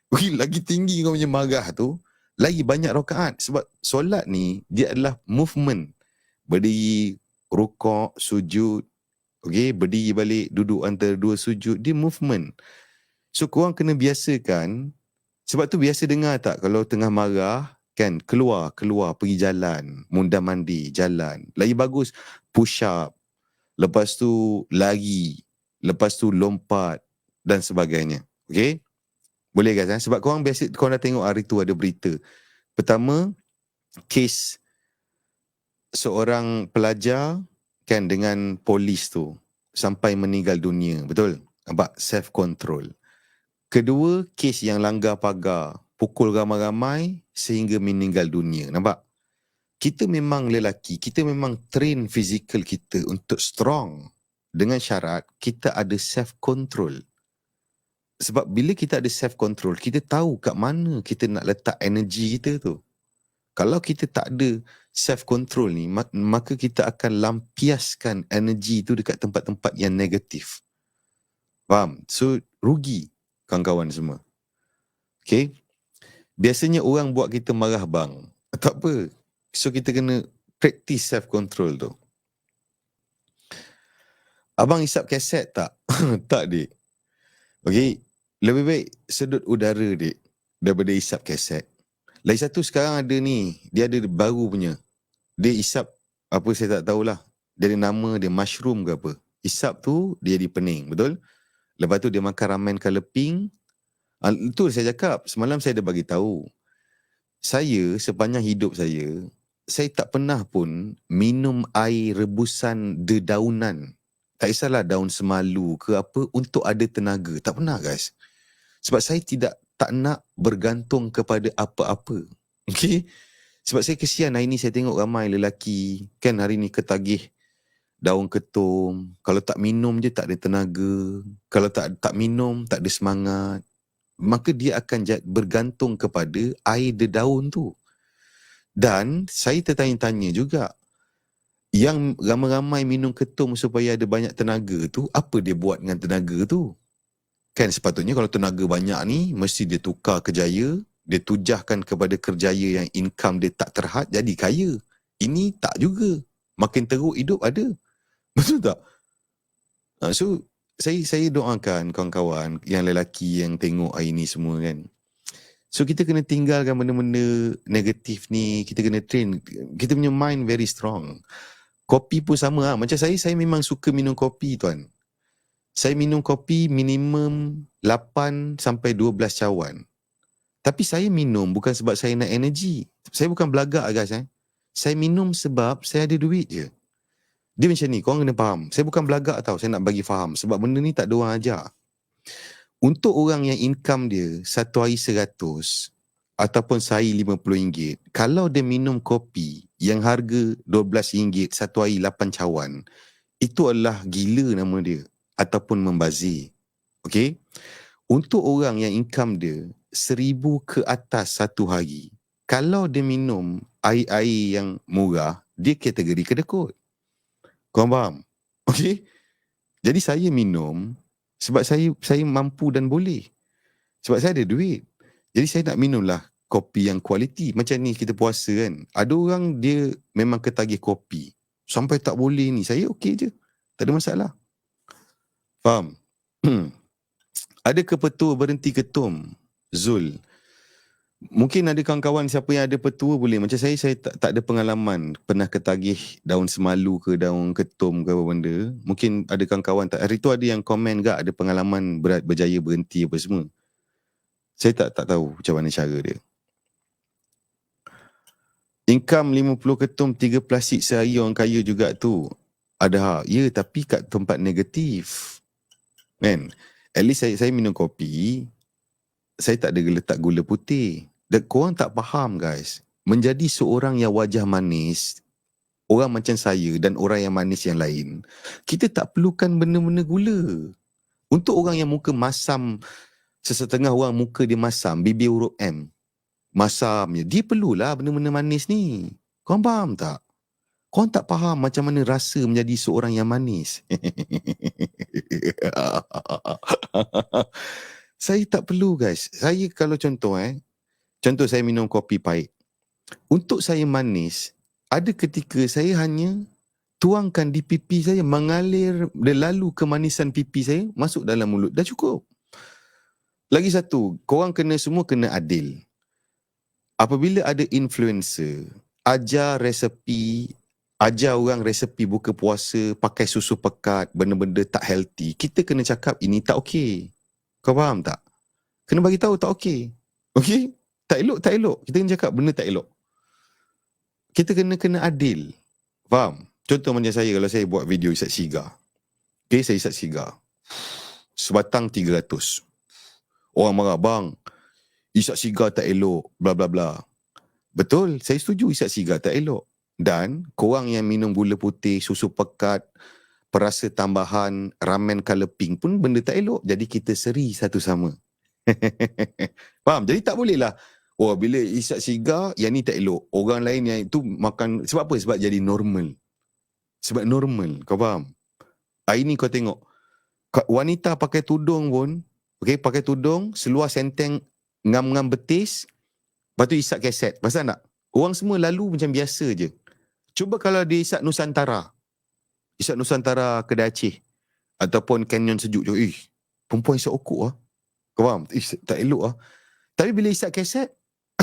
Okay, lagi tinggi kau punya marah tu, lagi banyak rakaat. Sebab solat ni, dia adalah movement. Berdiri, rukuk, sujud. Okay, berdiri balik, duduk antara 2 sujud. Dia movement. So, korang kena biasakan. Sebab tu biasa dengar tak, kalau tengah marah, kan, keluar, pergi jalan, mundar mandir, jalan. Lagi bagus, push up. Lepas tu, lari. Lepas tu, lompat. Dan sebagainya. Okay? Boleh guys, sebab korang biasa, korang dah tengok hari tu ada berita. Pertama, kes seorang pelajar kan dengan polis tu sampai meninggal dunia. Betul? Nampak? Self-control. Kedua, kes yang langgar pagar, pukul ramai-ramai sehingga meninggal dunia. Nampak? Kita memang lelaki, kita memang train fizikal kita untuk strong. Dengan syarat, kita ada self-control. Sebab bila kita ada self-control, kita tahu kat mana kita nak letak energi kita tu. Kalau kita tak ada self-control ni, maka kita akan lampiaskan energi tu dekat tempat-tempat yang negatif. Faham? So, rugi kawan-kawan semua. Okay? Biasanya orang buat kita marah bang. Tak apa. So, kita kena practice self-control tu. Abang isap kaset tak? Tak, dik. Okay? Lebih baik sedut udara, dik, daripada isap kaset. Lagi satu sekarang ada ni, dia ada baru punya. Dia isap, apa saya tak tahulah. Dia ada nama dia mushroom ke apa. Isap tu, dia di pening, betul? Lepas tu dia makan ramen color pink. Itu saya cakap, semalam saya dah bagi tahu. Saya, sepanjang hidup saya tak pernah pun minum air rebusan dedaunan. Tak kisahlah daun semalu ke apa, untuk ada tenaga. Tak pernah guys. Sebab saya tak nak bergantung kepada apa-apa. Okay? Sebab saya kesian hari ni saya tengok ramai lelaki. Kan hari ni ketagih daun ketum. Kalau tak minum je tak ada tenaga. Kalau tak minum tak ada semangat. Maka dia akan bergantung kepada air dedaun tu. Dan saya tertanya-tanya juga. Yang ramai-ramai minum ketum supaya ada banyak tenaga tu, apa dia buat dengan tenaga tu? Kan sepatutnya kalau tenaga banyak ni, mesti dia tukar kerjaya, dia tujahkan kepada kerjaya yang income dia tak terhad, jadi kaya. Ini tak juga. Makin teruk hidup ada. Betul tak? So, saya doakan kawan-kawan yang lelaki yang tengok hari ni semua kan. So, kita kena tinggalkan benda-benda negatif ni. Kita kena train. Kita punya mind very strong. Kopi pun sama lah. Macam saya memang suka minum kopi tuan. Saya minum kopi minimum 8 sampai 12 cawan. Tapi saya minum bukan sebab saya nak energi. Saya bukan belagak guys. Saya minum sebab saya ada duit je. Dia macam ni, korang kena faham. Saya bukan belagak tau, saya nak bagi faham. Sebab benda ni tak ada orang ajar. Untuk orang yang income dia 1 hari 100 ataupun sehari RM50, kalau dia minum kopi yang harga RM12 1 hari 8 cawan, itu adalah gila nama dia. Ataupun membazir. Okay? Untuk orang yang income dia 1,000 ke atas 1 hari, kalau dia minum air-air yang murah, dia kategori kedekut. Korang faham? Okay? Jadi saya minum sebab saya mampu dan boleh. Sebab saya ada duit. Jadi saya nak minumlah kopi yang kualiti. Macam ni kita puasa kan. Ada orang dia memang ketagih kopi. Sampai tak boleh ni. Saya okey je. Tak ada masalah. Faham? Ada kepetua berhenti ketum? Zul. Mungkin ada kawan-kawan siapa yang ada petua boleh. Macam saya tak ada pengalaman pernah ketagih daun semalu ke daun ketum ke apa benda. Mungkin ada kawan-kawan tak. Hari tu ada yang komen gak ada pengalaman berjaya berhenti apa semua. Saya tak tahu macam mana cara dia. Income 50 ketum 3 plastik sehari orang kaya juga tu. Ada hak. Ya, tapi kat tempat negatif. Kan? At least saya minum kopi, saya tak ada letak gula putih. Dan korang tak faham guys. Menjadi seorang yang wajah manis, orang macam saya dan orang yang manis yang lain, kita tak perlukan benda-benda gula. Untuk orang yang muka masam, sesetengah orang muka dia masam, bibir huruf M, masam je, dia perlulah benda-benda manis ni. Korang faham tak? Korang tak faham macam mana rasa menjadi seorang yang manis. Saya tak perlu guys. Saya kalau contoh saya minum kopi pahit. Untuk saya manis, ada ketika saya hanya tuangkan di pipi saya, mengalir lalu kemanisan pipi saya masuk dalam mulut. Dah cukup. Lagi satu, korang semua kena adil. Apabila ada influencer, ajar orang resepi buka puasa, pakai susu pekat, benda-benda tak healthy, kita kena cakap ini tak okey. Kau faham tak? Kena bagi tahu tak okey. Okey? Tak elok. Kita kena cakap benda tak elok. Kita kena adil. Faham? Contoh macam saya, kalau saya buat video isap sigar. Okey, saya isap sigar. Sebatang 300. Orang marah, bang, isap sigar tak elok, bla bla bla. Betul, saya setuju isap sigar tak elok. Dan korang yang minum gula putih, susu pekat, perasa tambahan, ramen colour pink pun benda tak elok. Jadi kita seri satu sama. Faham? Jadi tak boleh lah. Oh, bila isap sigar, yang ni tak elok. Orang lain yang itu makan. Sebab apa? Sebab jadi normal. Sebab normal. Kau faham? Hari ni kau tengok. Wanita pakai tudung pun. Okay, pakai tudung, seluar senteng, ngam-ngam betis. Lepas tu isap keset. Pasal tak? Orang semua lalu macam biasa je. Cuba kalau dia isap Nusantara. Isap Nusantara kedai Aceh. Ataupun Canyon Sejuk. Perempuan isap okok lah. Kau faham? Tak elok lah. Tapi bila isap keset,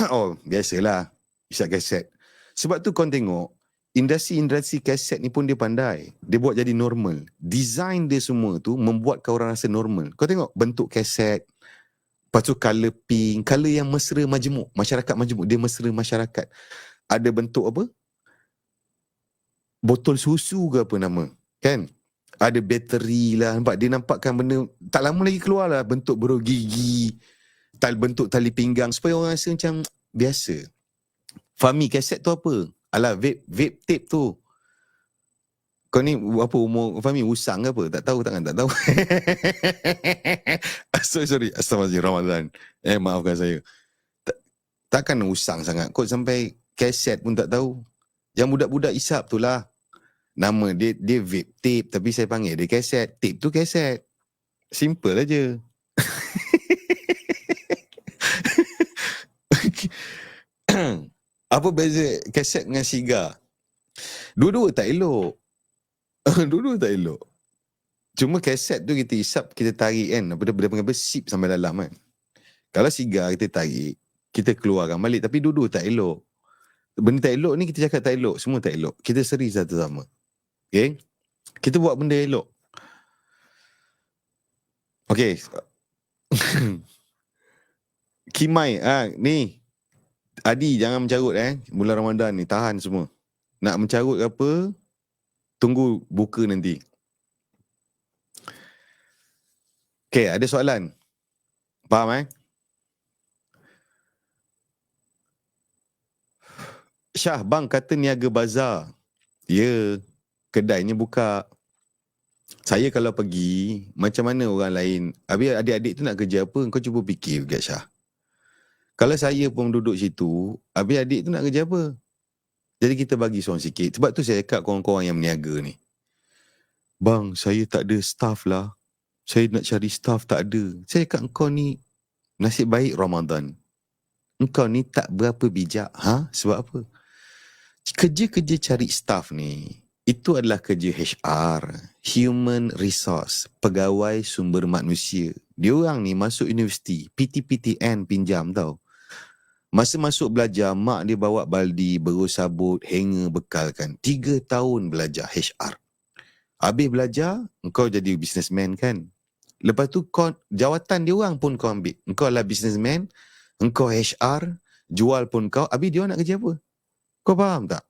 oh, biasalah. Isap keset. Sebab tu kau tengok, industri keset ni pun dia pandai. Dia buat jadi normal. Design dia semua tu membuat kau orang rasa normal. Kau tengok bentuk keset. Lepas tu colour pink. Colour yang mesra majmuk. Masyarakat majmuk. Dia mesra masyarakat. Ada bentuk apa? Botol susu ke apa nama. Kan? Ada bateri lah. Nampak? Dia nampakkan benda. Tak lama lagi keluar lah. Bentuk beruk gigi. Bentuk tali pinggang. Supaya orang rasa macam biasa. Fahmi, keset tu apa? Alah, vape tape tu. Kau ni apa umur Fahmi? Usang ke apa? Tak tahu takkan? Tak tahu. Sorry. Astagfirullahaladzim, Ramadan. Maafkan saya. Takkan usang sangat. Kau sampai keset pun tak tahu. Yang budak-budak isap tu lah. Nama dia vape tape. Tapi saya panggil dia keset. Tape tu keset. Simple aja. Apa beza keset dengan sigar? Dua-dua tak elok. Dua-dua tak elok. Cuma keset tu kita isap, kita tarik kan. Dia panggil apa? Sip sampai dalam kan. Kalau sigar kita tarik, kita keluarkan balik. Tapi dua-dua tak elok. Benda tak elok ni kita cakap tak elok. Semua tak elok. Kita seri satu sama. Okay? Kita buat benda elok. Okay. Kimai. Ni. Adi jangan mencarut bulan Ramadan ni. Tahan semua. Nak mencarut ke apa, tunggu buka nanti. Okay, ada soalan? Faham Syah, bang kata niaga bazar. Ya, kedainya buka. Saya kalau pergi, macam mana orang lain? Habis adik-adik tu nak kerja apa? Kau cuba fikir juga Syah. Kalau saya pun duduk situ, habis adik tu nak kerja apa? Jadi kita bagi seorang sikit. Sebab tu saya cakap korang-korang yang berniaga ni. Bang, saya tak ada staff lah. Saya nak cari staff, tak ada. Saya cakap kau ni nasib baik Ramadan. Engkau ni tak berapa bijak. Sebab apa? Kerja-kerja cari staff ni, Itu adalah kerja HR, Human Resource, pegawai sumber manusia. Diorang ni masuk universiti, PTPTN pinjam tau. Masa masuk belajar, mak dia bawa baldi, berus sabut, hanger, bekalkan. 3 tahun belajar HR. Habis belajar, engkau jadi businessman kan? Lepas tu kau, jawatan dia orang pun kau ambil. Engkau adalah businessman, engkau HR, jual pun kau, habis dia orang nak kerja apa? Kau faham tak?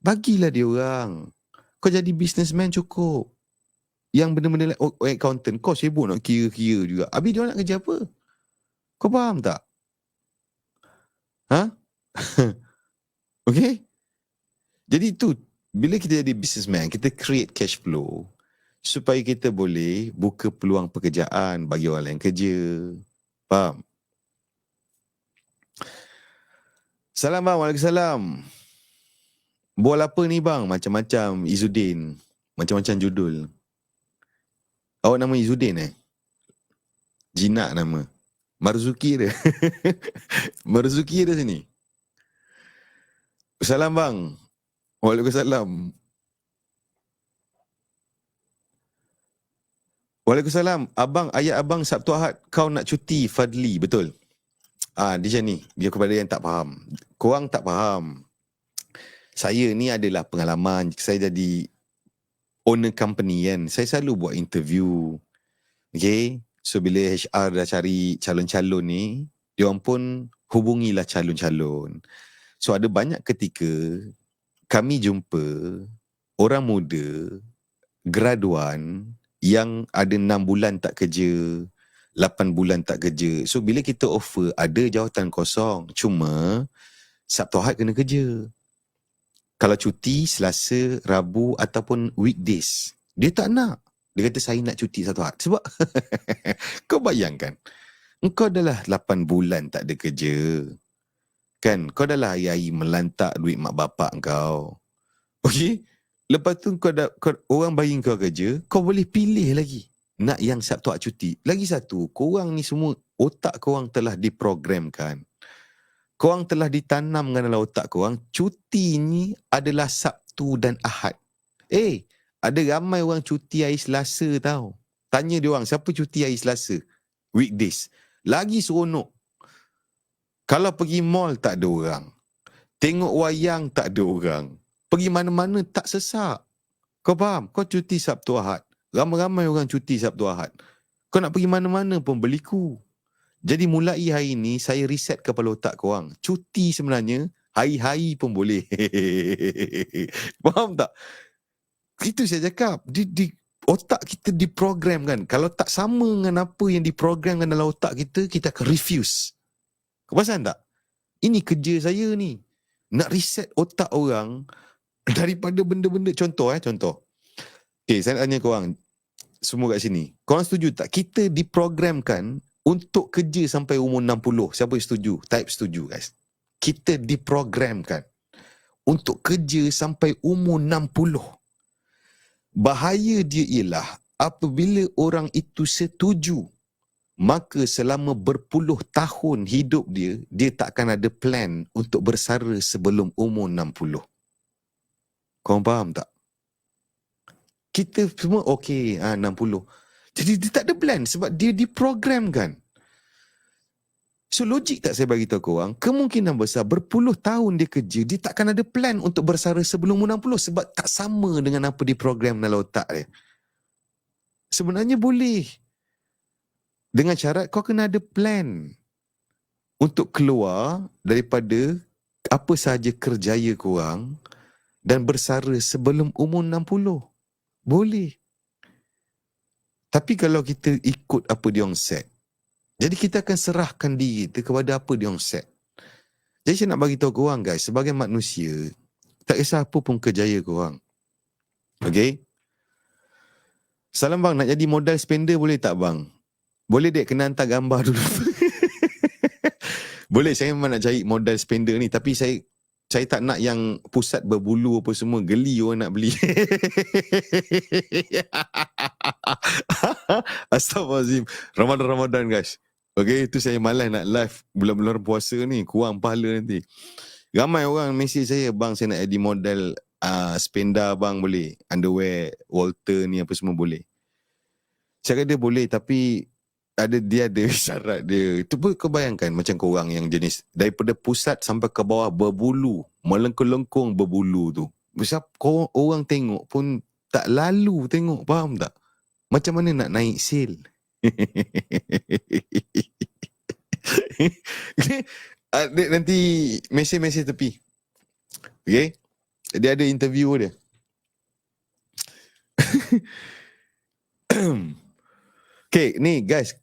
Bagilah dia orang. Kau jadi businessman cukup. Yang benda-benda accountant, kau sibuk nak kira-kira juga. Habis dia orang nak kerja apa? Kau faham tak? Ha? Okay? Jadi tu, bila kita jadi businessman, kita create cash flow supaya kita boleh buka peluang pekerjaan bagi orang lain kerja. Faham? Salam bang, waalaikumsalam. Bual apa ni bang? Macam-macam Izzuddin. Macam-macam judul. Awak nama Izzuddin Jinak nama. Marzuki dia. Marzuki dia sini. Salam bang. Waalaikumsalam. Waalaikumsalam. Abang, ayat abang Sabtu Ahad kau nak cuti Fadli, betul? Dia macam ni, dia kepada yang tak faham. Korang tak faham. Saya ni adalah pengalaman, saya jadi owner company kan. Saya selalu buat interview. Okay? So bila HR dah cari calon-calon ni, diorang pun hubungilah calon-calon. So ada banyak ketika kami jumpa orang muda, graduan yang ada 6 bulan tak kerja, 8 bulan tak kerja. So bila kita offer, ada jawatan kosong. Cuma Sabtu Ahad kena kerja. Kalau cuti Selasa, Rabu ataupun weekdays, dia tak nak. Dia kata saya nak cuti Sabtu Ahad. Sebab kau bayangkan, engkau adalah 8 bulan tak ada kerja. Kan? Kau dah lah hari-hari melantak duit mak bapak kau. Okey? Lepas tu orang bagi kau kerja, kau boleh pilih lagi. Nak yang Sabtu Ahad cuti. Lagi satu, korang ni semua, otak korang telah diprogramkan. Korang telah ditanamkan dalam otak korang, cuti ni adalah Sabtu dan Ahad. Ada ramai orang cuti hari Selasa tau. Tanya dia orang, siapa cuti hari Selasa? Weekdays. Lagi seronok. Kalau pergi mall tak ada orang. Tengok wayang tak ada orang. Pergi mana-mana tak sesak. Kau faham? Kau cuti Sabtu Ahad. Ramai-ramai orang cuti Sabtu Ahad. Kau nak pergi mana-mana pun berliku. Jadi mulai hari ni saya reset kepala otak korang. Cuti sebenarnya hari-hari pun boleh. Faham tak? Itu saya cakap. Otak kita diprogramkan. Kalau tak sama dengan apa yang diprogramkan dalam otak kita, kita akan refuse. Kau perasan tak? Ini kerja saya ni. Nak reset otak orang daripada benda-benda. Contoh. Okay, saya nak tanya korang semua kat sini. Korang setuju tak? Kita diprogramkan untuk kerja sampai umur 60. Siapa yang setuju? Type setuju guys. Kita diprogramkan untuk kerja sampai umur 60. Bahaya dia ialah apabila orang itu setuju, maka selama berpuluh tahun hidup dia, dia tak akan ada plan untuk bersara sebelum umur 60. Korang faham tak? Kita semua okey 60. Jadi dia tak ada plan sebab dia diprogramkan. So logik tak saya bagi tahu korang, kemungkinan besar berpuluh tahun dia kerja, dia takkan ada plan untuk bersara sebelum umur 60 sebab tak sama dengan apa diprogram dalam otak dia. Sebenarnya boleh. Dengan syarat kau kena ada plan untuk keluar daripada apa sahaja kerjaya korang dan bersara sebelum umur 60. Boleh. Tapi kalau kita ikut apa dia orang set, jadi kita akan serahkan diri kita kepada apa dia orang set. Jadi saya nak bagi tahu korang guys, sebagai manusia, tak kisah apa pun kerjaya korang. Okay? Salam bang, nak jadi modal spender boleh tak bang? Boleh dek, kena hantar gambar dulu. Boleh, saya memang nak cari modal spender ni, tapi saya tak nak yang pusat berbulu apa semua. Geli orang nak beli. Astaghfirullahaladzim. Ramadan guys. Okay, itu saya malas nak live bulan-bulan puasa ni. Kurang pahala nanti. Ramai orang mesej saya, bang saya nak jadi model Spenda abang boleh, underwear Walter ni apa semua boleh. Saya kata dia boleh, tapi dia ada syarat dia. Tu pun kau bayangkan macam korang yang jenis daripada pusat sampai ke bawah berbulu, melengkung-lengkung berbulu tu. Sebab orang tengok pun tak lalu tengok, faham tak? Macam mana nak naik sale? Nanti mesej tepi. Okay? Dia ada interview dia. Okay, ni guys.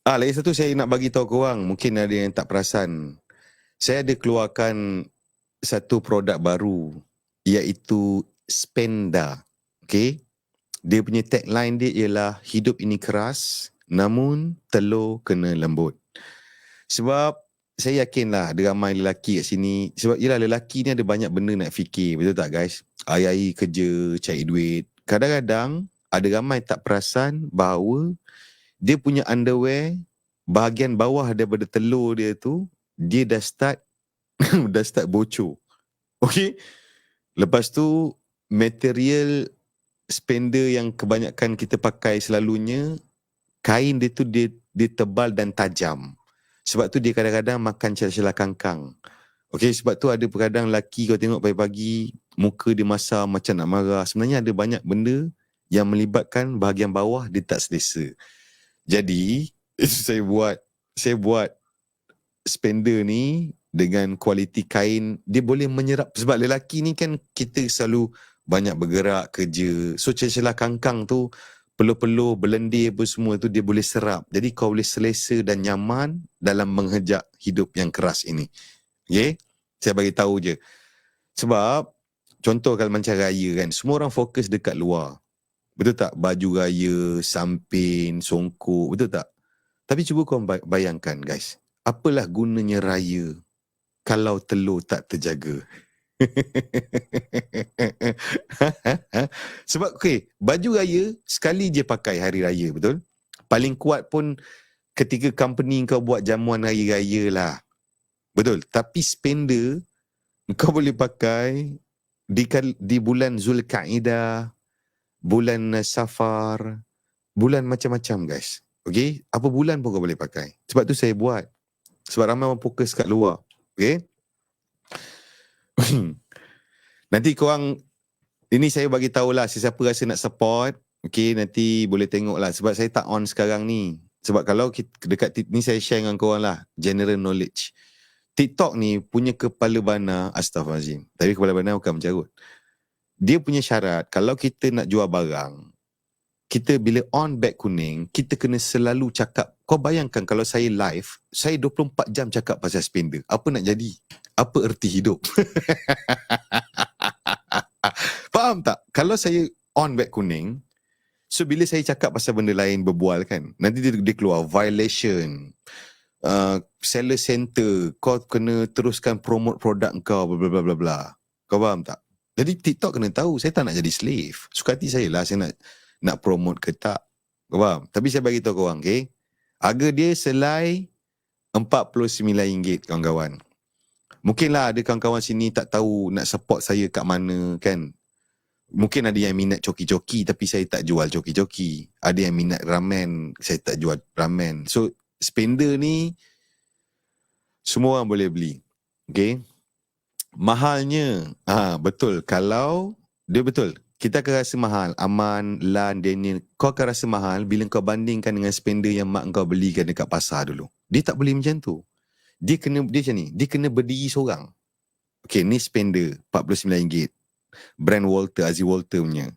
Lagi satu saya nak bagi tahu korang, mungkin ada yang tak perasan. Saya ada keluarkan satu produk baru, iaitu Spenda. Okay? Dia punya tagline dia ialah hidup ini keras, namun telur kena lembut. Sebab saya yakinlah ada ramai lelaki kat sini. Sebab yelah lelaki ni ada banyak benda nak fikir. Betul tak guys? Hari-hari kerja, cari duit. Kadang-kadang ada ramai tak perasan bahawa dia punya underwear, bahagian bawah daripada telur dia tu, dia dah start dah start bocor. Okay? Lepas tu, material Spender yang kebanyakan kita pakai selalunya, kain dia tu dia tebal dan tajam. Sebab tu dia kadang-kadang makan celah-celah kangkang. Okay, sebab tu ada kadang lelaki kau tengok pagi-pagi, muka dia masam macam nak marah. Sebenarnya ada banyak benda yang melibatkan bahagian bawah dia tak selesa. Jadi, saya buat Spender ni dengan kualiti kain, dia boleh menyerap. Sebab lelaki ni kan kita selalu banyak bergerak, kerja. So, celah-celah kangkang tu, peluh-peluh, belendir apa semua tu dia boleh serap. Jadi kau boleh selesa dan nyaman dalam menghejak hidup yang keras ini. Okay? Saya bagi tahu je. Sebab, contoh kalau macam raya kan, semua orang fokus dekat luar. Betul tak? Baju raya, sampin, songkok, betul tak? Tapi cuba kau bayangkan guys, apalah gunanya raya kalau telur tak terjaga? Sebab baju raya sekali je pakai hari raya, betul? Paling kuat pun ketika company kau buat jamuan raya-raya lah. Betul? Tapi Spender kau boleh pakai di bulan Zulkaidah, bulan Safar, bulan macam-macam guys. Okay? Apa bulan pun kau boleh pakai. Sebab tu saya buat. Sebab ramai orang fokus kat luar. Okay? Nanti korang, ini saya bagi tahulah sesiapa rasa nak support. Okay, nanti boleh tengok lah. Sebab saya tak on sekarang ni. Sebab kalau dekat ni saya share dengan korang lah. General knowledge. TikTok ni punya kepala bana, astaghfirullahaladzim. Tapi kepala bana bukan mencarut. Dia punya syarat, kalau kita nak jual barang, kita bila on back kuning, kita kena selalu cakap. Kau bayangkan kalau saya live, saya 24 jam cakap pasal Spender. Apa nak jadi? Apa erti hidup? Faham tak? Kalau saya on back kuning, so bila saya cakap pasal benda lain berbual kan, nanti dia keluar violation, seller center, kau kena teruskan promote produk kau, bla bla bla bla. Kau faham tak? Jadi TikTok kena tahu, saya tak nak jadi slave. Suka hati saya lah, saya nak promote ke tak. Kau faham? Tapi saya bagi tahu korang, okay? Harga dia selai RM49 kawan-kawan. Mungkinlah ada kawan-kawan sini tak tahu nak support saya kat mana kan. Mungkin ada yang minat coki-coki tapi saya tak jual coki-coki. Ada yang minat ramen, saya tak jual ramen. So Spender ni semua orang boleh beli. Okay? Mahalnya, betul. Kalau dia betul, kita akan rasa mahal. Aman, Lan, Daniel, kau akan rasa mahal bila kau bandingkan dengan Spender yang mak kau belikan dekat pasar dulu. Dia tak boleh macam tu. Dia macam ni, dia kena berdiri seorang. Okay, ni Spender RM49. Brand Walter, Aziz Walter punya.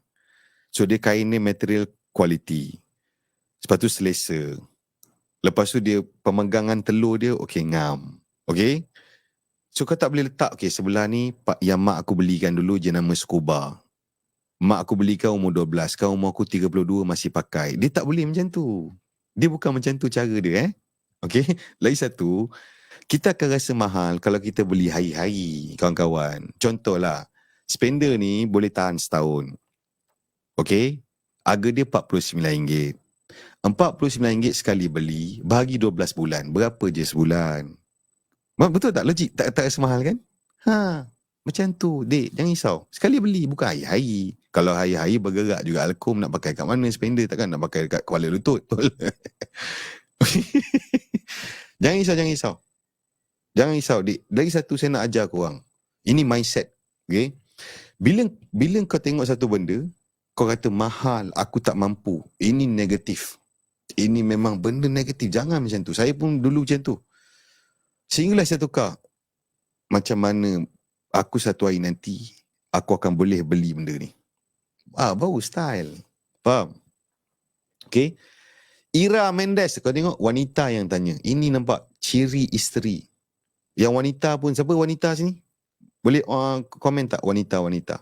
So dia kain ni material quality. Lepas tu selesa. Lepas tu dia pemegangan telur dia okay, ngam. Okay? So kau tak boleh letak okay, sebelah ni yang mak aku belikan dulu je nama Scuba. Mak aku belikan umur 12, kau umur aku 32 masih pakai. Dia tak boleh macam tu. Dia bukan macam tu cara dia Okay? Lagi satu, kita akan rasa mahal kalau kita beli hari-hari, kawan-kawan. Contohlah, Spender ni boleh tahan setahun. Okay? Harga dia RM49. RM49 sekali beli, bahagi 12 bulan. Berapa je sebulan? Betul tak? Logik? Tak rasa mahal kan? Macam tu, dek, jangan risau. Sekali beli, bukan hari-hari. Kalau hari-hari bergerak juga Alkum, nak pakai kat mana spender, takkan nak pakai dekat kepala lutut. Jangan risau, jangan risau. Jangan risau, dek. Lagi satu saya nak ajar korang. Ini mindset, okay? Bila kau tengok satu benda, kau kata mahal, aku tak mampu. Ini negatif. Ini memang benda negatif. Jangan macam tu. Saya pun dulu macam tu. Sehinggalah saya tukar. Macam mana aku satu hari nanti, aku akan boleh beli benda ni. Baru style. Faham? Okay. Ira Mendes, kau tengok wanita yang tanya. Ini nampak ciri isteri. Yang wanita pun, siapa wanita sini? Boleh komen tak wanita-wanita?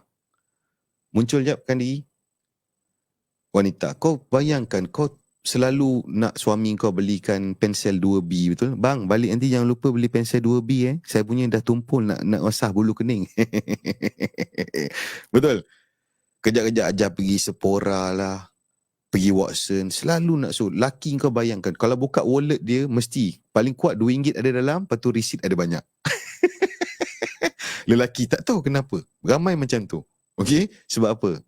Muncul japkan diri. Wanita. Kau bayangkan, kau selalu nak suami kau belikan pensel 2B, betul? Bang, balik nanti jangan lupa beli pensel 2B. Saya punya dah tumpul nak wasah bulu kening. Betul? Kejap-kejap ajar pergi Sephora lah, pergi Watson, selalu nak suruh. Laki kau bayangkan, kalau buka wallet dia, mesti paling kuat RM2 ada dalam, lepas tu receipt ada banyak. Lelaki tak tahu kenapa. Ramai macam tu. Okay? Sebab apa?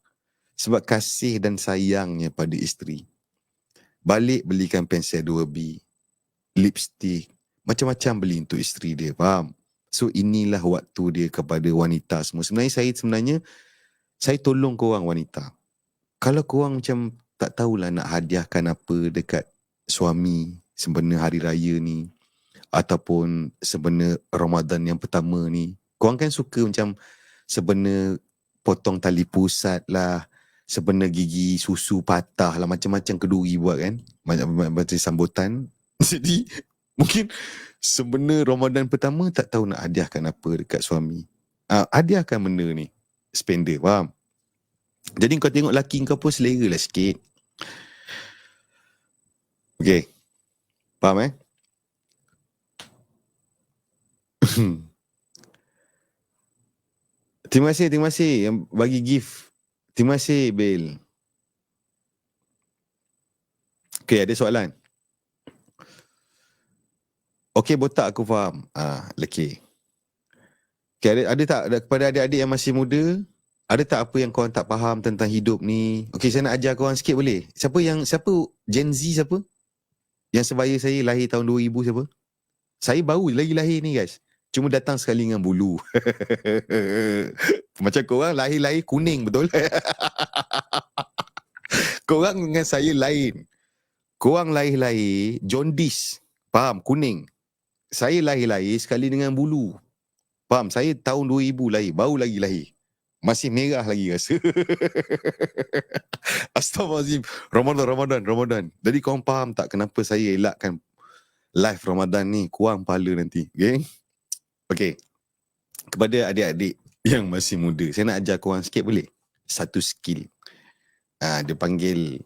Sebab kasih dan sayangnya pada isteri. Balik belikan pensel 2B, lipstick, macam-macam beli untuk isteri dia. Faham? So inilah waktu dia kepada wanita semua. Sebenarnya saya tolong korang wanita. Kalau korang macam tak tahulah nak hadiahkan apa dekat suami sebenarnya hari raya ni, ataupun sebenarnya Ramadan yang pertama ni, korang kan suka macam sebenarnya potong tali pusat lah, sebenarnya gigi susu patah lah, macam-macam keduri buat kan, macam sambutan. Jadi mungkin sebenarnya Ramadan pertama tak tahu nak hadiahkan apa dekat suami. Hadiahkan benda ni, spender, faham? Jadi kau tengok laki kau pun selera lah sikit. Okay, faham Terima kasih yang bagi gift. Terima kasih, Bel. Okay, ada soalan? Okay, botak aku faham. Leki. Okay, ada tak kepada adik-adik yang masih muda, ada tak apa yang korang tak faham tentang hidup ni? Okay, saya nak ajar korang sikit boleh? Siapa Gen Z siapa? Yang sebaya saya lahir tahun 2000 siapa? Saya baru lagi lahir ni guys. Cuma datang sekali dengan bulu. Macam korang lahir-lahir kuning, betul? Korang dengan saya lain. Korang lahir-lahir jaundice. Faham? Kuning. Saya lahir-lahir sekali dengan bulu. Faham? Saya tahun 2000 lahir. Baru lagi lahir. Masih merah lagi rasa. Astaghfirullahaladzim. Ramadan. Jadi korang faham tak kenapa saya elakkan live Ramadan ni? Kurang pahala nanti. Okay. Kepada adik-adik yang masih muda, saya nak ajar korang sikit boleh? Satu skill. Dia panggil,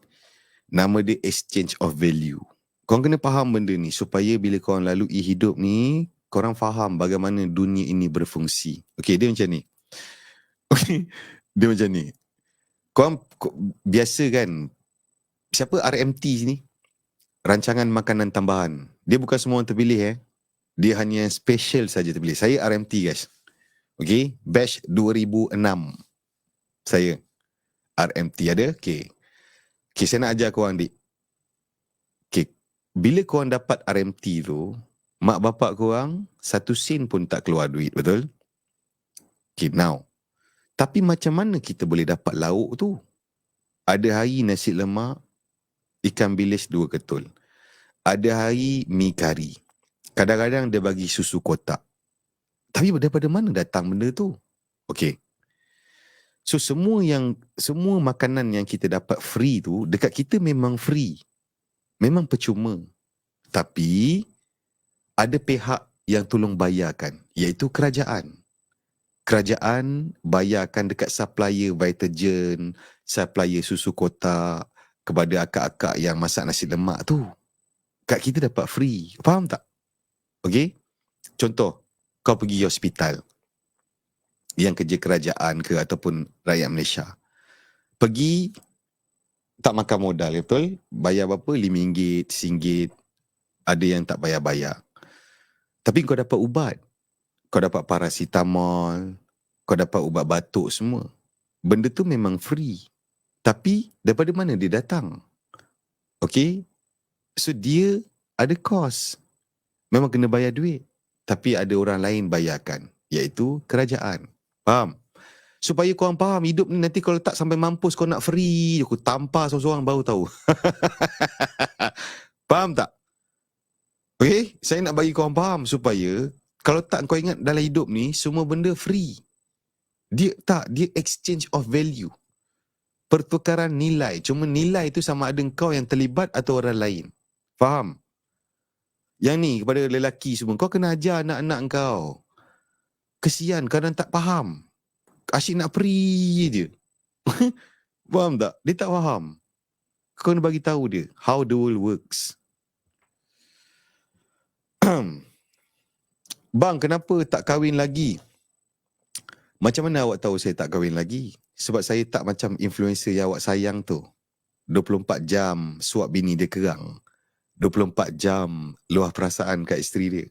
nama dia exchange of value. Korang kena faham benda ni supaya bila korang lalui hidup ni, korang faham bagaimana dunia ini berfungsi. Okay, dia macam ni. Okay, dia macam ni. Korang biasa kan, siapa RMT sini? Rancangan makanan tambahan. Dia bukan semua orang terpilih Dia hanya special saja terpilih. Saya RMT guys. Okay, batch 2006. Saya RMT ada. Okay, saya nak ajar korang dik. Okay, bila korang dapat RMT tu, mak bapak korang 1 sen pun tak keluar duit, betul? Okay, now. Tapi macam mana kita boleh dapat lauk tu? Ada hari nasi lemak, ikan bilis 2 ketul. Ada hari mi kari. Kadang-kadang dia bagi susu kotak. Tapi daripada mana datang benda tu? Okay. So semua makanan yang kita dapat free tu, dekat kita memang free. Memang percuma. Tapi ada pihak yang tolong bayarkan, iaitu kerajaan. Kerajaan bayarkan dekat supplier Vitagen, supplier susu kotak, kepada akak-akak yang masak nasi lemak tu. Kat kita dapat free. Faham tak? Okay? Contoh, kau pergi hospital yang kerja kerajaan ke ataupun rakyat Malaysia. Pergi, tak makan modal, betul? Bayar berapa? RM5, RM1. Ada yang tak bayar-bayar. Tapi kau dapat ubat. Kau dapat paracetamol, kau dapat ubat batuk semua. Benda tu memang free. Tapi daripada mana dia datang? Okay? So dia ada kos. Memang kena bayar duit. Tapi ada orang lain bayarkan. Iaitu kerajaan. Faham? Supaya korang faham hidup ni nanti kalau tak sampai mampus kau nak free, aku tampar seorang-seorang baru tahu. Faham tak? Okay? Saya nak bagi korang faham supaya kalau tak kau ingat dalam hidup ni semua benda free. Dia exchange of value. Pertukaran nilai. Cuma nilai tu sama ada kau yang terlibat atau orang lain. Faham? Yang ni kepada lelaki semua, kau kena ajar anak-anak kau. Kesian kadang tak faham. Asyik nak free je. Faham tak? Dia tak faham. Kau kena bagi tahu dia how the world works. Bang, kenapa tak kahwin lagi? Macam mana awak tahu saya tak kahwin lagi? Sebab saya tak macam influencer yang awak sayang tu. 24 jam suap bini dia kerang. 24 jam luah perasaan kat isteri dia.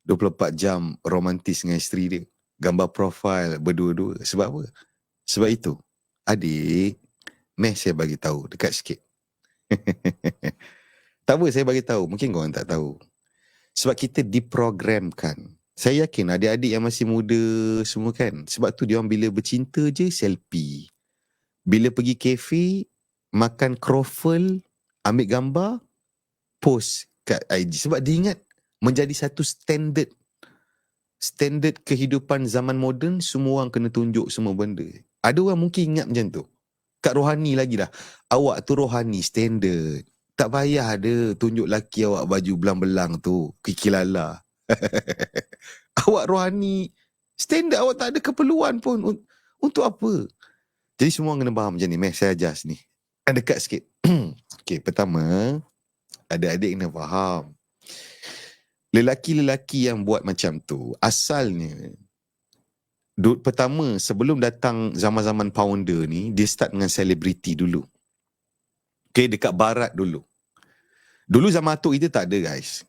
24 jam romantis dengan isteri dia. Gambar profil berdua-dua. Sebab apa? Sebab itu, adik, saya bagi tahu dekat sikit. Tak apa, saya bagi tahu. Mungkin korang tak tahu. Sebab kita diprogramkan. Saya yakin adik-adik yang masih muda semua kan. Sebab tu diorang bila bercinta je selfie. Bila pergi kafe, makan croffle, ambil gambar, post kat IG. Sebab dia ingat menjadi satu standard kehidupan zaman moden, semua orang kena tunjuk semua benda. Ada orang mungkin ingat macam tu. Kat rohani lagi dah. Awak tu rohani standard. Tak payah ada tunjuk laki awak baju belang-belang tu. Kikilala. Awak rohani standard, awak tak ada keperluan pun. Untuk apa? Jadi semua orang kena faham macam ni. Saya ajar sini. Dekat sikit. Okay, pertama, adik-adik kena faham. Lelaki-lelaki yang buat macam tu, asalnya, pertama, sebelum datang zaman-zaman founder ni, dia start dengan selebriti dulu. Okay, dekat barat dulu. Dulu zaman atuk kita tak ada, guys.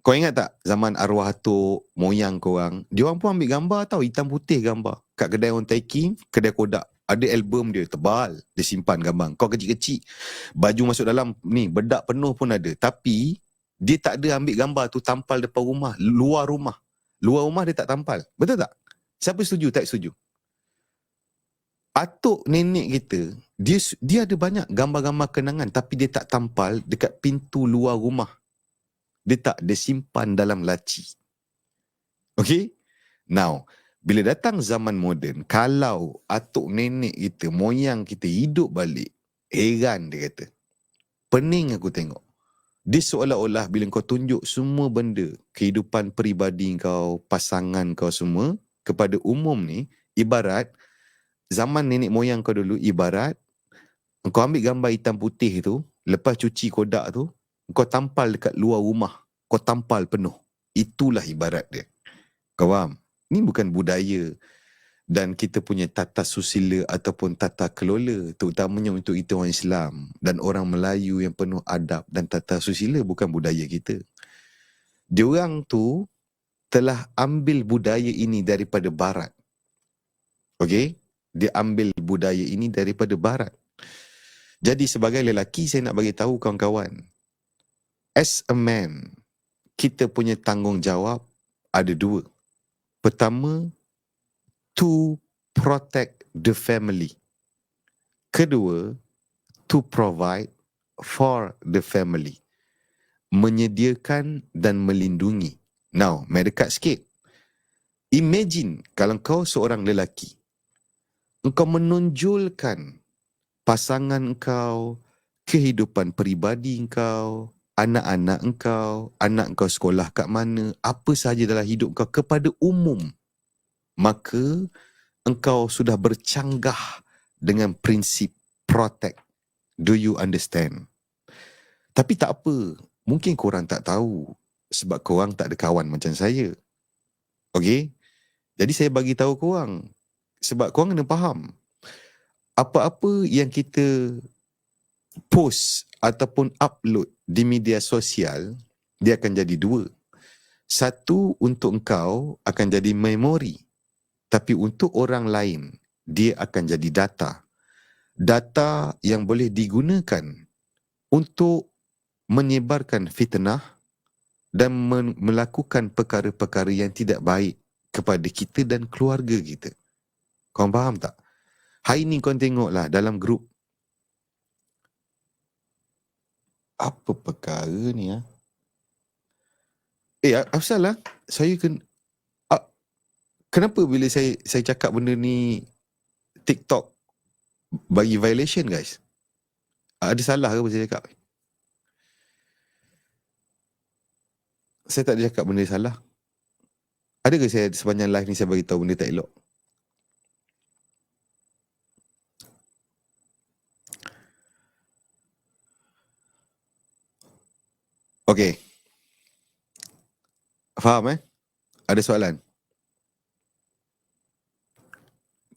Kau ingat tak zaman arwah atuk, moyang korang, diorang pun ambil gambar tau, hitam putih gambar. Kat kedai on taking, kedai Kodak. Ada album dia tebal, dia simpan gambar. Kau kecil-kecil, baju masuk dalam ni, bedak penuh pun ada. Tapi, dia tak ada ambil gambar tu tampal depan rumah, luar rumah. Luar rumah dia tak tampal. Betul tak? Siapa setuju, tak setuju? Atuk nenek kita, dia ada banyak gambar-gambar kenangan, tapi dia tak tampal dekat pintu luar rumah. Dia simpan dalam laci. Okay? Now, bila datang zaman moden, kalau atuk nenek kita, moyang kita hidup balik, heran dia kata. Pening aku tengok. Dia seolah-olah bila kau tunjuk semua benda, kehidupan peribadi kau, pasangan kau semua, kepada umum ni, ibarat, zaman nenek moyang kau dulu, ibarat, kau ambil gambar hitam putih tu, lepas cuci Kodak tu, kau tampal dekat luar rumah. Kau tampal penuh. Itulah ibarat dia. Kau faham? Ni bukan budaya dan kita punya tata susila ataupun tata kelola, terutamanya untuk kita orang Islam dan orang Melayu yang penuh adab dan tata susila, bukan budaya kita. Diorang tu telah ambil budaya ini daripada barat. Okay? Dia ambil budaya ini daripada barat. Jadi sebagai lelaki, saya nak bagi tahu kawan-kawan, as a man, kita punya tanggungjawab ada dua. Pertama, to protect the family. Kedua, to provide for the family. Menyediakan dan melindungi. Now, mari dekat sikit. Imagine kalau kau seorang lelaki, engkau menonjolkan pasangan engkau, kehidupan peribadi engkau, anak-anak engkau sekolah kat mana, apa sahaja dalam hidup engkau kepada umum, maka engkau sudah bercanggah dengan prinsip protect. Do you understand? Tapi tak apa, mungkin korang tak tahu sebab korang tak ada kawan macam saya. Okay? Jadi saya bagi tahu korang sebab korang kena faham. Apa-apa yang kita post ataupun upload di media sosial, dia akan jadi dua. Satu, untuk engkau akan jadi memori. Tapi untuk orang lain, dia akan jadi data. Data yang boleh digunakan untuk menyebarkan fitnah dan melakukan perkara-perkara yang tidak baik kepada kita dan keluarga kita. Korang faham tak? Hari ni korang tengoklah dalam grup. Apa perkara ni ya? Asal lah. Saya kenapa bila saya cakap benda ni TikTok bagi violation guys? Ada salah ke apa saya cakap? Saya tak ada cakap benda salah. Ada ke saya sepanjang live ni saya bagi tahu benda tak elok? Okey. Faham Ada soalan?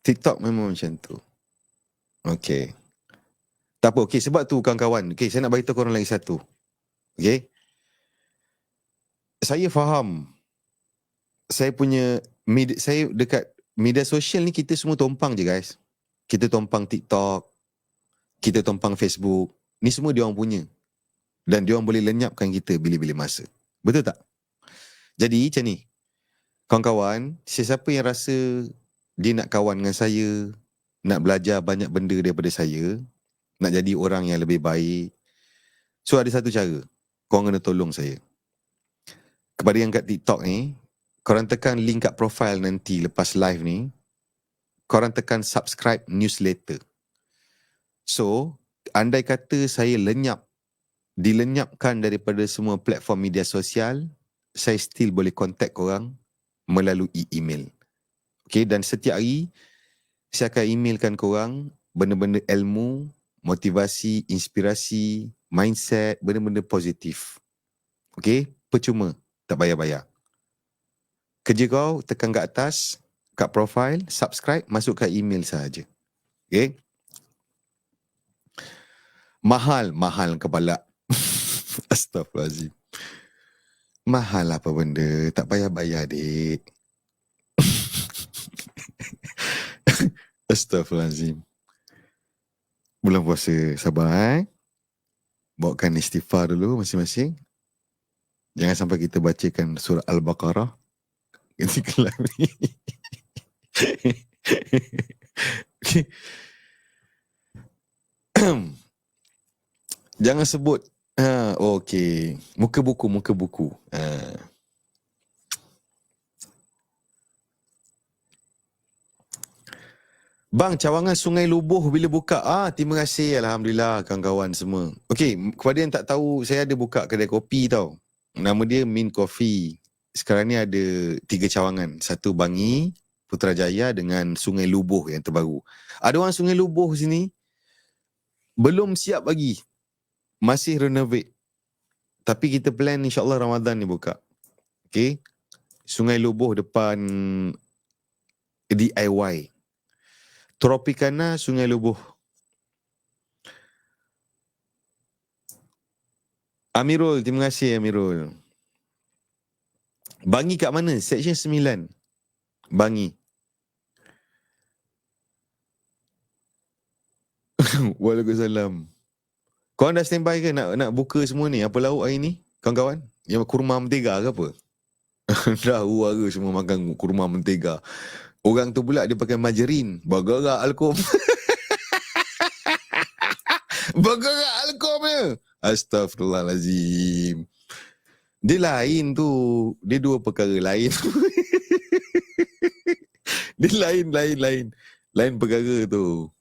TikTok memang macam tu. Okey. Tak apa. Okey, sebab tu kawan-kawan. Okey, saya nak bagi tahu korang lagi satu. Okey. Saya faham. Saya dekat media sosial ni kita semua tumpang je guys. Kita tumpang TikTok. Kita tumpang Facebook. Ni semua diorang punya. Dan diorang boleh lenyapkan kita bila-bila masa. Betul tak? Jadi macam ni. Kawan-kawan, sesiapa yang rasa dia nak kawan dengan saya, nak belajar banyak benda daripada saya, nak jadi orang yang lebih baik. So ada satu cara. Korang kena tolong saya. Kepada yang kat TikTok ni, korang tekan link kat profile nanti lepas live ni, korang tekan subscribe newsletter. So, andai kata saya dilenyapkan daripada semua platform media sosial, saya still boleh contact korang melalui email. Okay, dan setiap hari saya akan emailkan korang benda-benda ilmu, motivasi, inspirasi, mindset, benda-benda positif. Okay, percuma, tak bayar-bayar. Kerja kau tekan kat atas, kat profile, subscribe, masuk kat email sahaja. Okay. Mahal kepala. Astaghfirullahaladzim. Mahal apa benda, tak bayar-bayar dik. Astaghfirullahaladzim. Bulan puasa, sabar Bawakan istighfar dulu masing-masing. Jangan sampai kita bacakan surah Al-Baqarah. Ini kelam ni. Jangan sebut. Okey. Muka buku. Bang, cawangan Sungai Lubuh bila buka? Terima kasih. Alhamdulillah kawan-kawan semua. Okey, kepada yang tak tahu, saya ada buka kedai kopi tau. Nama dia Mint Coffee. Sekarang ni ada 3 cawangan. Satu Bangi, Putrajaya dengan Sungai Lubuh yang terbaru. Ada orang Sungai Lubuh sini belum siap lagi. Masih renovate. Tapi kita plan insyaAllah Ramadan ni buka. Okey. Sungai Lubuh depan DIY. Tropicana Sungai Lubuh. Amirul, terima kasih Amirul. Bangi kat mana? Section 9. Bangi. Waalaikumsalam. Korang dah standby ke nak buka semua ni? Apa lauk hari ni? Kawan-kawan? Yang kurma mentega ke apa? Dah warga semua makan kurma mentega. Orang tu pula dia pakai margarin. Bergerak alkom. Bergerak alkomnya. Astaghfirullahalazim. Dia lain tu. Dia dua perkara lain. Dia lain. Lain perkara tu.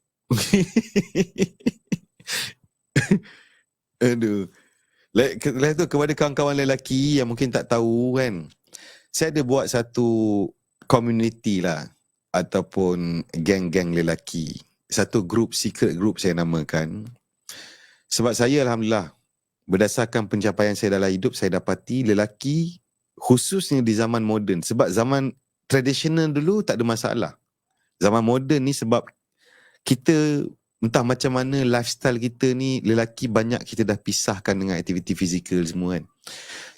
Aduh. Lepas tu kepada kawan-kawan lelaki yang mungkin tak tahu kan. Saya ada buat satu community lah. Ataupun geng-geng lelaki. Satu group, secret group saya namakan. Sebab saya Alhamdulillah, berdasarkan pencapaian saya dalam hidup, saya dapati lelaki khususnya di zaman moden. Sebab zaman tradisional dulu tak ada masalah. Zaman moden ni sebab kita entah macam mana lifestyle kita ni, lelaki banyak kita dah pisahkan dengan aktiviti fizikal semua kan.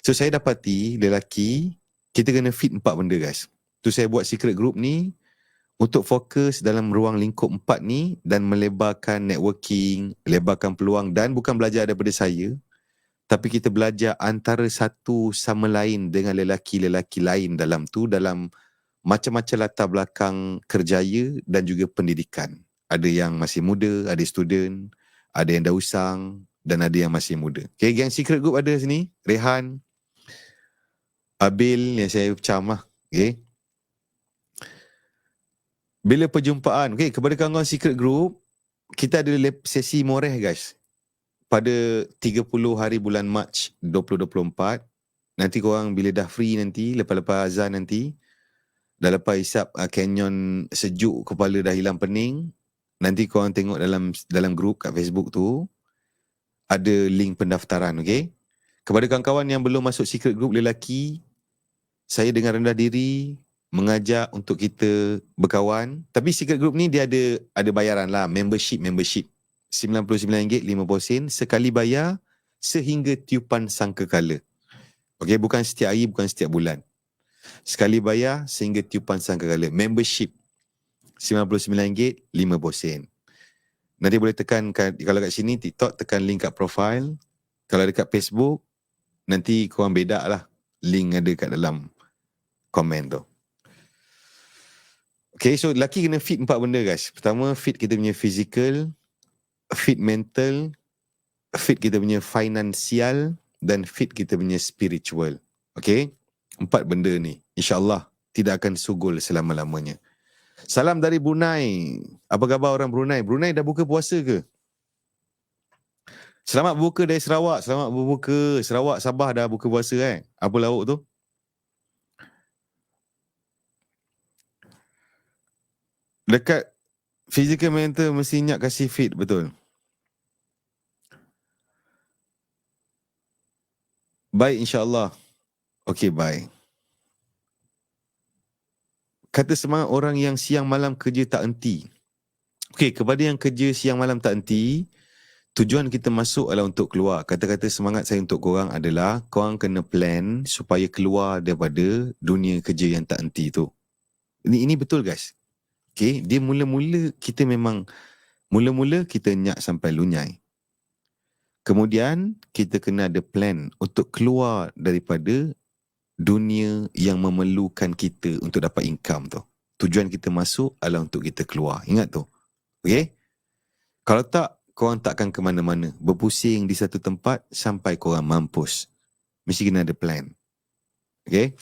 So saya dapati lelaki, kita kena fit 4 benda guys. Tu saya buat secret group ni. untuk fokus dalam ruang lingkup 4 ni dan melebarkan networking, lebarkan peluang, dan bukan belajar daripada saya, tapi kita belajar antara satu sama lain dengan lelaki-lelaki lain dalam tu, dalam macam-macam latar belakang kerjaya dan juga pendidikan. Ada yang masih muda, ada student, ada yang dah usang dan ada yang masih muda. Okay, Gang Secret Group ada sini, Rehan, Abil yang saya cam lah. Okay. Bila perjumpaan, okay, kepada kawan-kawan Secret Group, kita ada sesi moreh guys. Pada 30 hari bulan Mac 2024, nanti korang bila dah free nanti, lepas-lepas azan nanti, dah lepas hisap canyon sejuk, kepala dah hilang pening, nanti korang tengok dalam grup kat Facebook tu, ada link pendaftaran, okay? Kepada kawan-kawan yang belum masuk Secret Group lelaki, saya dengan rendah diri mengajak untuk kita berkawan. Tapi Secret Group ni dia ada bayaran lah, membership. RM99 50 sen sekali bayar sehingga tiupan sangkakala. Okay, bukan setiap hari, bukan setiap bulan. Sekali bayar sehingga tiupan sangkakala. Membership RM99 50 sen. Nanti boleh tekan, kalau kat sini TikTok, tekan link kat profile. Kalau dekat Facebook, nanti korang bedak lah. Link ada kat dalam komen tu. Okay, so lelaki kena fit 4 benda guys. Pertama, fit kita punya physical, fit mental, fit kita punya finansial, dan fit kita punya spiritual. Okay, 4 benda ni InsyaAllah tidak akan sugul selama-lamanya. Salam dari Brunei. Apa khabar orang Brunei? Brunei dah buka puasa ke? Selamat berbuka dari Sarawak. Selamat berbuka. Sarawak, Sabah dah buka puasa Apa lauk tu? Dekat physical mental mesti ingat kasih fit, betul. Baik, insyaAllah. Okay, bye. Kata semangat orang yang siang malam kerja tak henti. Okay, kepada yang kerja siang malam tak henti, tujuan kita masuk adalah untuk keluar. Kata-kata semangat saya untuk korang adalah korang kena plan supaya keluar daripada dunia kerja yang tak henti tu. Ini betul guys. Okay, dia mula-mula kita nyak sampai lunyai. Kemudian kita kena ada plan untuk keluar daripada dunia yang memerlukan kita untuk dapat income tu. Tujuan kita masuk adalah untuk kita keluar. Ingat tu. Okay? Kalau tak, korang takkan ke mana-mana. Berpusing di satu tempat sampai korang mampus. Mesti kena ada plan. Okay?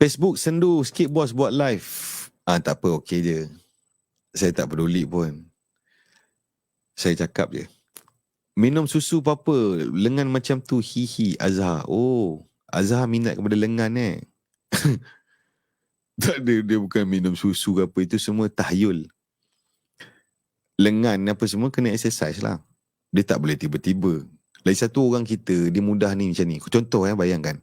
Facebook sendu sikit bos buat live. Tak apa, okey je. Saya tak peduli pun. Saya cakap je. Minum susu apa-apa. Lengan macam tu, hihi, Azhar. Oh, Azhar minat kepada lengan Tak ada, dia bukan minum susu ke apa. Itu semua tahyul. Lengan apa semua kena exercise lah. Dia tak boleh tiba-tiba. Lagi satu orang kita, dia mudah ni macam ni. Contoh bayangkan.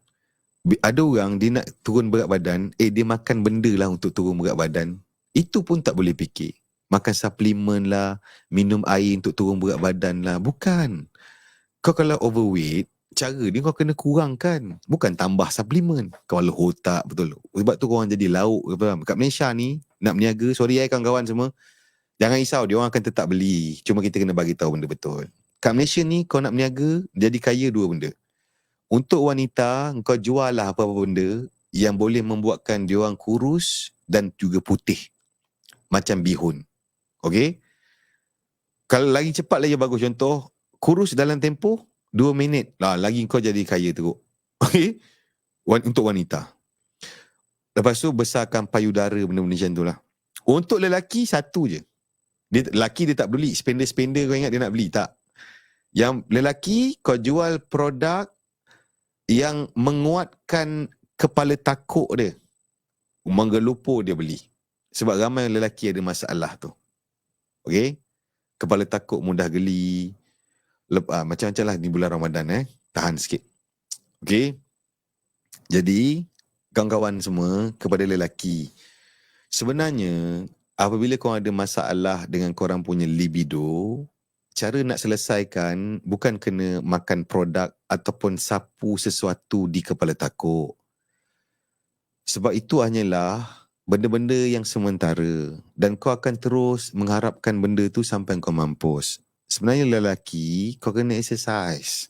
Ada orang dia nak turun berat badan, dia makan benda lah untuk turun berat badan. Itu pun tak boleh fikir. Makan suplemen lah, minum air untuk turun berat badan lah. Bukan. Kau kalau overweight, cara ni kau kena kurangkan. Bukan tambah suplemen. Kalau otak betul. Sebab tu korang jadi lauk. Kat Malaysia ni, nak berniaga, sorry kawan-kawan semua, jangan risau, dia orang akan tetap beli. Cuma kita kena bagi tahu benda betul. Kat Malaysia ni, kau nak berniaga, jadi kaya 2 benda. Untuk wanita, kau jual lah apa-apa benda yang boleh membuatkan dia orang kurus dan juga putih. Macam bihun. Okay? Kalau lagi cepat lagi bagus. Contoh, kurus dalam tempoh 2 minit. Lagi kau jadi kaya teruk. Okay? Untuk wanita. Lepas tu, besarkan payudara, benda-benda macam tu lah. Untuk lelaki, satu je. Lelaki dia tak beli. Spender-spender kau ingat dia nak beli? Tak. Yang lelaki, kau jual produk yang menguatkan kepala takuk dia. Menggelupo dia beli. Sebab ramai lelaki ada masalah tu. Okay? Kepala takuk mudah geli. Macam-macam lah di bulan Ramadan. Tahan sikit. Okay? Jadi, kawan-kawan semua, kepada lelaki, sebenarnya, apabila korang ada masalah dengan korang punya libido, cara nak selesaikan bukan kena makan produk ataupun sapu sesuatu di kepala takuk. Sebab itu hanyalah benda-benda yang sementara dan kau akan terus mengharapkan benda tu sampai kau mampus. Sebenarnya lelaki, kau kena exercise.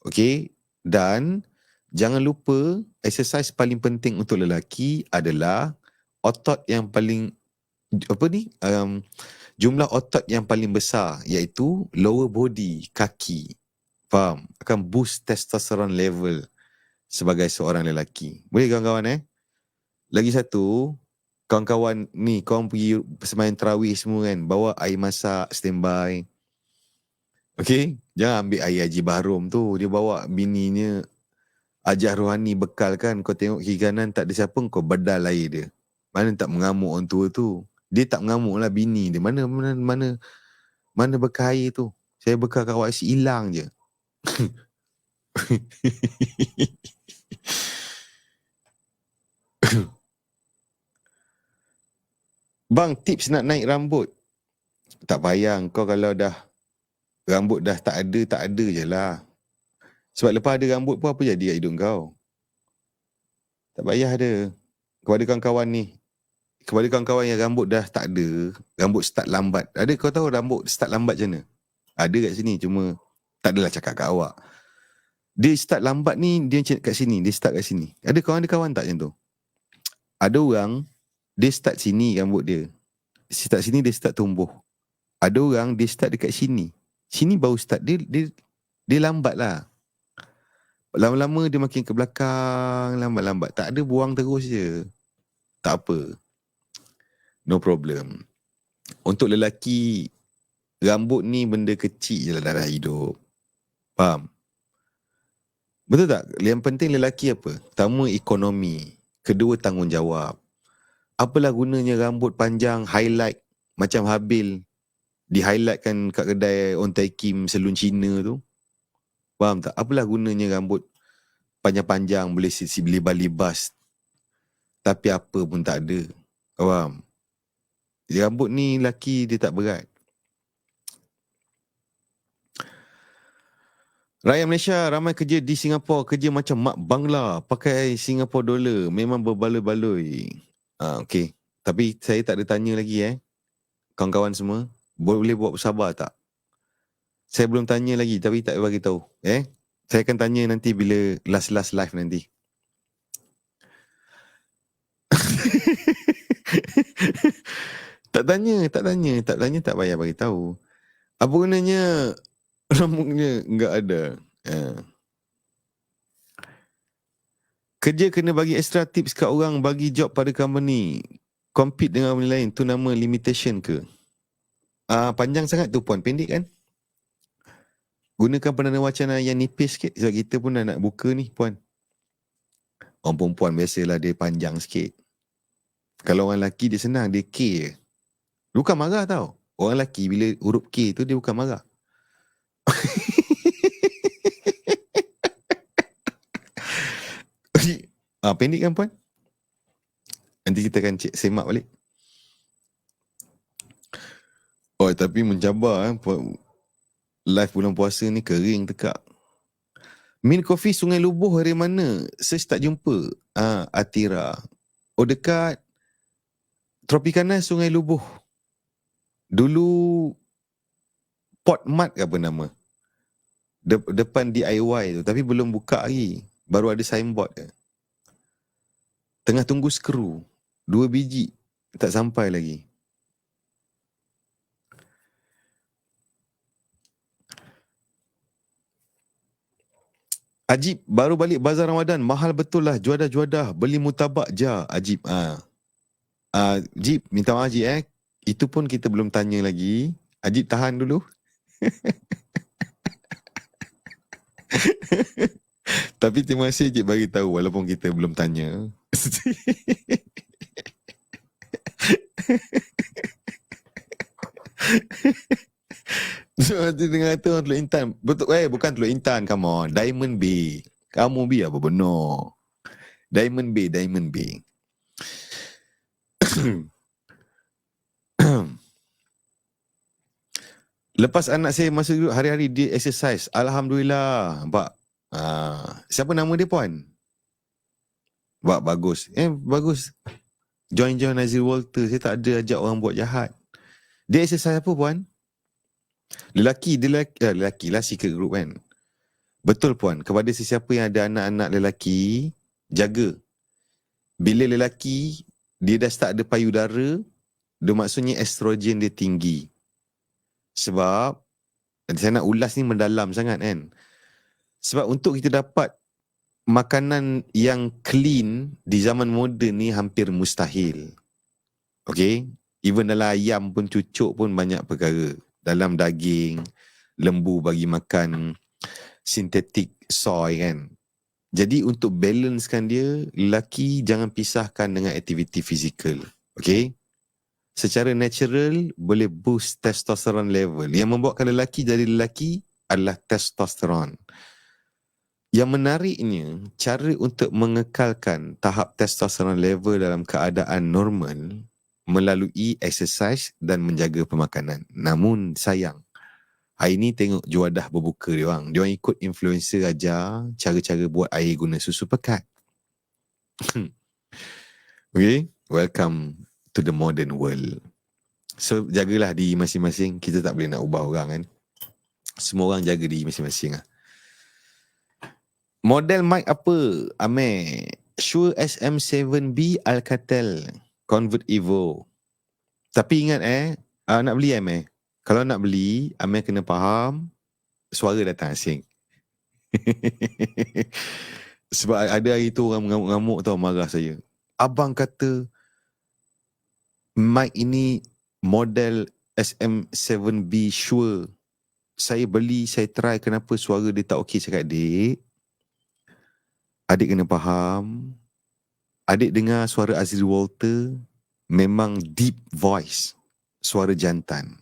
Okay? Dan jangan lupa exercise paling penting untuk lelaki adalah otot yang paling, jumlah otot yang paling besar, iaitu lower body, kaki. Faham? Akan boost testosterone level sebagai seorang lelaki. Boleh kawan-kawan Lagi satu, kawan-kawan ni, korang pergi sembahyang tarawih semua kan, bawa air masak standby. Okay? Jangan ambil air Haji Bahrom tu. Dia bawa bininya ajah rohani bekal kan. Kau tengok kiri kanan tak ada siapa, kau bedal air dia. Mana tak mengamuk orang tua tu. Dia tak mengamuk lah bini dia. Mana bekal air tu. Saya bekal kat awak hilang je. Bang, tips nak naik rambut. Tak payah. Kau kalau dah rambut dah tak ada je lah. Sebab lepas ada rambut pun apa jadi kat hidung kau? Tak payah ada. Kepada kawan-kawan ni, kepada kawan-kawan yang rambut dah tak ada, rambut start lambat. Ada kau tahu rambut start lambat macam mana? Ada kat sini, cuma tak adalah cakap kat awak. Dia start lambat ni, dia kat sini, dia start kat sini. Ada kawan tak macam tu? Ada orang, dia start sini rambut dia. Start sini, dia start tumbuh. Ada orang, dia start dekat sini. Sini baru start. Dia lambat lah. Lama-lama dia makin ke belakang, lambat-lambat. Tak ada, buang terus je. Tak apa. No problem. Untuk lelaki, rambut ni benda kecil je lah dalam hidup. Faham? Betul tak? Yang penting lelaki apa? Pertama, ekonomi. Kedua, tanggungjawab. Apalah gunanya rambut panjang, highlight macam Habil. Di-highlightkan kat kedai Ontai Kim salon Cina tu. Faham tak? Apalah gunanya rambut panjang-panjang, boleh libas-libas. Tapi apa pun tak ada. Faham? Rambut ni lelaki dia tak berat. Rakyat Malaysia ramai kerja di Singapura, kerja macam mak bangla, pakai Singapore dollar, memang berbaloi-baloi. Okey. Tapi saya tak ada tanya lagi kawan-kawan semua, boleh buat bersabar tak? Saya belum tanya lagi tapi tak bagi tahu. Saya akan tanya nanti bila last live nanti. Tak tanya, tak payah bagi tahu. Apa gunanya rambutnya enggak ada. Kerja kena bagi extra tips kat orang bagi job pada company. Compete dengan orang lain, tu nama limitation ke? Panjang sangat tu puan, pendek kan? Gunakan perdana wacana yang nipis sikit. Sebab kita pun nak buka ni puan. Orang perempuan biasalah dia panjang sikit. Kalau orang lelaki dia senang, dia K je. Bukan marah tau. Orang lelaki bila huruf K tu dia bukan marah. Pendek kan puan? Nanti kita akan semak balik. Oh, tapi mencabar live bulan puasa ni kering tekak. Min Coffee Sungai Lubuh hari mana? Saya tak jumpa. Atira. Oh, dekat Tropicana Sungai Lubuh. Dulu Pot Mat ke apa nama? Depan DIY tu. Tapi belum buka lagi. Baru ada signboard ke. Tengah tunggu skru. 2 biji. Tak sampai lagi. Ajib, baru balik bazar Ramadan. Mahal betul lah. Juadah-juadah. Beli mutabak je. Ajib. Jib, minta maaf Jib Itu pun kita belum tanya lagi. Ajib tahan dulu. Tapi terima kasih Jib bagi tahu walaupun kita belum tanya. So, nanti dengar tu Teluk Intan. Betul, bukan Teluk Intan, come on. Diamond Bay. Kamu bi apa benar? Diamond Bay. Lepas anak saya masuk hari-hari dia exercise. Alhamdulillah. Nampak? Siapa nama dia puan? Bagus. Bagus. Join Nazir Walter. Saya tak ada ajak orang buat jahat. Dia exercise apa puan? Lelaki lah secret group kan. Betul puan. Kepada sesiapa yang ada anak-anak lelaki, jaga. Bila lelaki dia dah start ada payudara, dia maksudnya estrogen dia tinggi. Sebab saya nak ulas ni mendalam sangat kan. Sebab untuk kita dapat makanan yang clean di zaman moden ni hampir mustahil. Okay? Even dalam ayam pun, cucuk pun banyak perkara. Dalam daging, lembu bagi makan sintetik soy kan. Jadi untuk balancekan dia, lelaki jangan pisahkan dengan aktiviti fizikal. Okay? Secara natural boleh boost testosteron level. Yang membuatkan lelaki jadi lelaki adalah testosteron. Yang menariknya, cara untuk mengekalkan tahap testosteron level dalam keadaan normal melalui exercise dan menjaga pemakanan. Namun sayang, hari ni tengok juadah berbuka dia orang. Dia orang ikut influencer ajar cara-cara buat air guna susu pekat. Okay, welcome to the modern world. So jagalah diri masing-masing. Kita tak boleh nak ubah orang kan. Semua orang jaga diri masing-masing lah. Model mic apa? Amir. Shure SM7B Alcatel Convert Evo. Tapi ingat nak beli Amir. Kalau nak beli, Amir kena faham suara datang asing. Sebab ada hari tu orang mengamuk-ngamuk tau, marah saya. Abang kata mic ini model SM7B Shure. Saya beli, saya try, kenapa suara dia tak okey. Cakap, adik kena faham. Adik dengar suara Nazir Walter memang deep voice, suara jantan.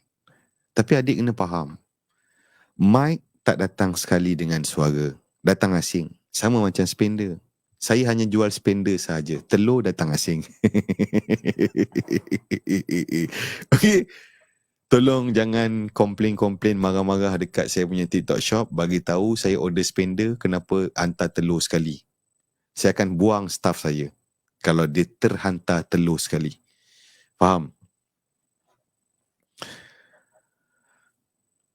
Tapi adik kena faham, mic tak datang sekali dengan suara, datang asing. Sama macam spender. Saya hanya jual spender saja. Telur datang asing. Okay. Tolong jangan komplain-komplain, marah-marah dekat saya punya TikTok shop. Bagi tahu saya order spender, kenapa hantar telur sekali. Saya akan buang staff saya kalau dia terhantar telur sekali. Faham?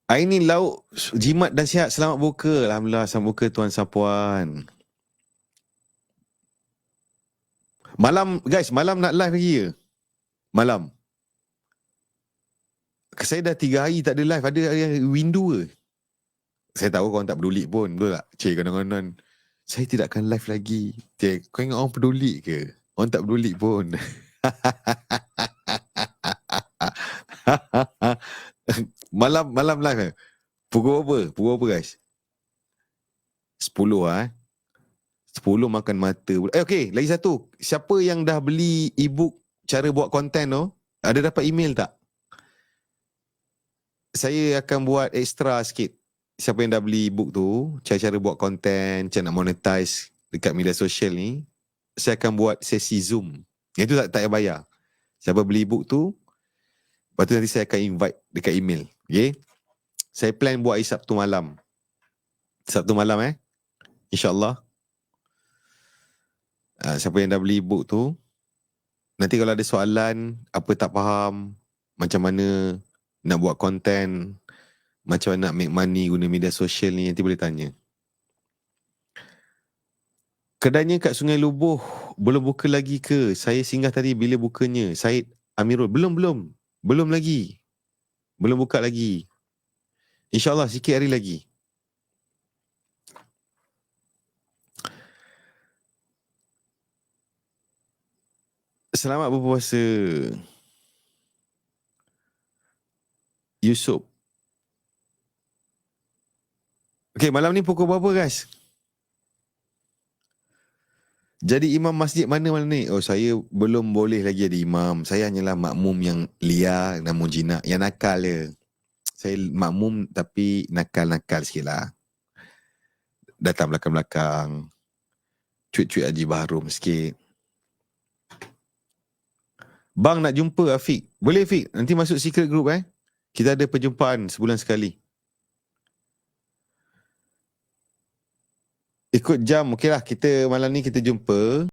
Hari ni lauk jimat dan sihat. Selamat buka. Alhamdulillah, selamat buka Tuan Sapuan. Malam, guys, malam nak live lagi ke? Malam. Saya dah 3 hari tak ada live. Ada window ke? Saya tahu korang tak peduli pun. Betul tak? Cik, kanan-kanan. Saya tidak akan live lagi. Cik, kau ingat orang peduli ke? Orang tak peduli pun. Malam live. Pukul apa? Pukul apa guys? 10 10 makan mata. Okay, lagi satu. Siapa yang dah beli ebook cara buat konten tu, ada dapat email tak? Saya akan buat extra sikit. Siapa yang dah beli ebook tu, cara-cara buat konten, cara nak monetize dekat media sosial ni, saya akan buat sesi Zoom. Yang tu tak payah bayar. Siapa beli ebook tu, lepas tu nanti saya akan invite dekat email. Okay? Saya plan buat hari Sabtu malam. Sabtu malam InsyaAllah. Siapa yang dah beli ebook tu, nanti kalau ada soalan, apa tak faham, macam mana nak buat konten, macam mana nak make money guna media sosial ni, nanti boleh tanya. Kedainya kat Sungai Lubuh belum buka lagi ke? Saya singgah tadi, bila bukanya? Syed Amirul. Belum lagi. Belum buka lagi. InsyaAllah sikit hari lagi. Selamat berpuasa Yusuf. Okay, malam ni pukul berapa guys? Jadi imam masjid mana malam ni? Oh, saya belum boleh lagi ada imam. Saya hanyalah makmum yang liar, namun jinak, yang nakal je. Saya makmum tapi nakal-nakal sikit lah. Datang belakang-belakang, cuit-cuit Haji Bahrum sikit. Bang nak jumpa Afiq. Boleh Afiq? Nanti masuk secret group Kita ada perjumpaan sebulan sekali. Ikut jam, okey lah. Kita malam ni kita jumpa.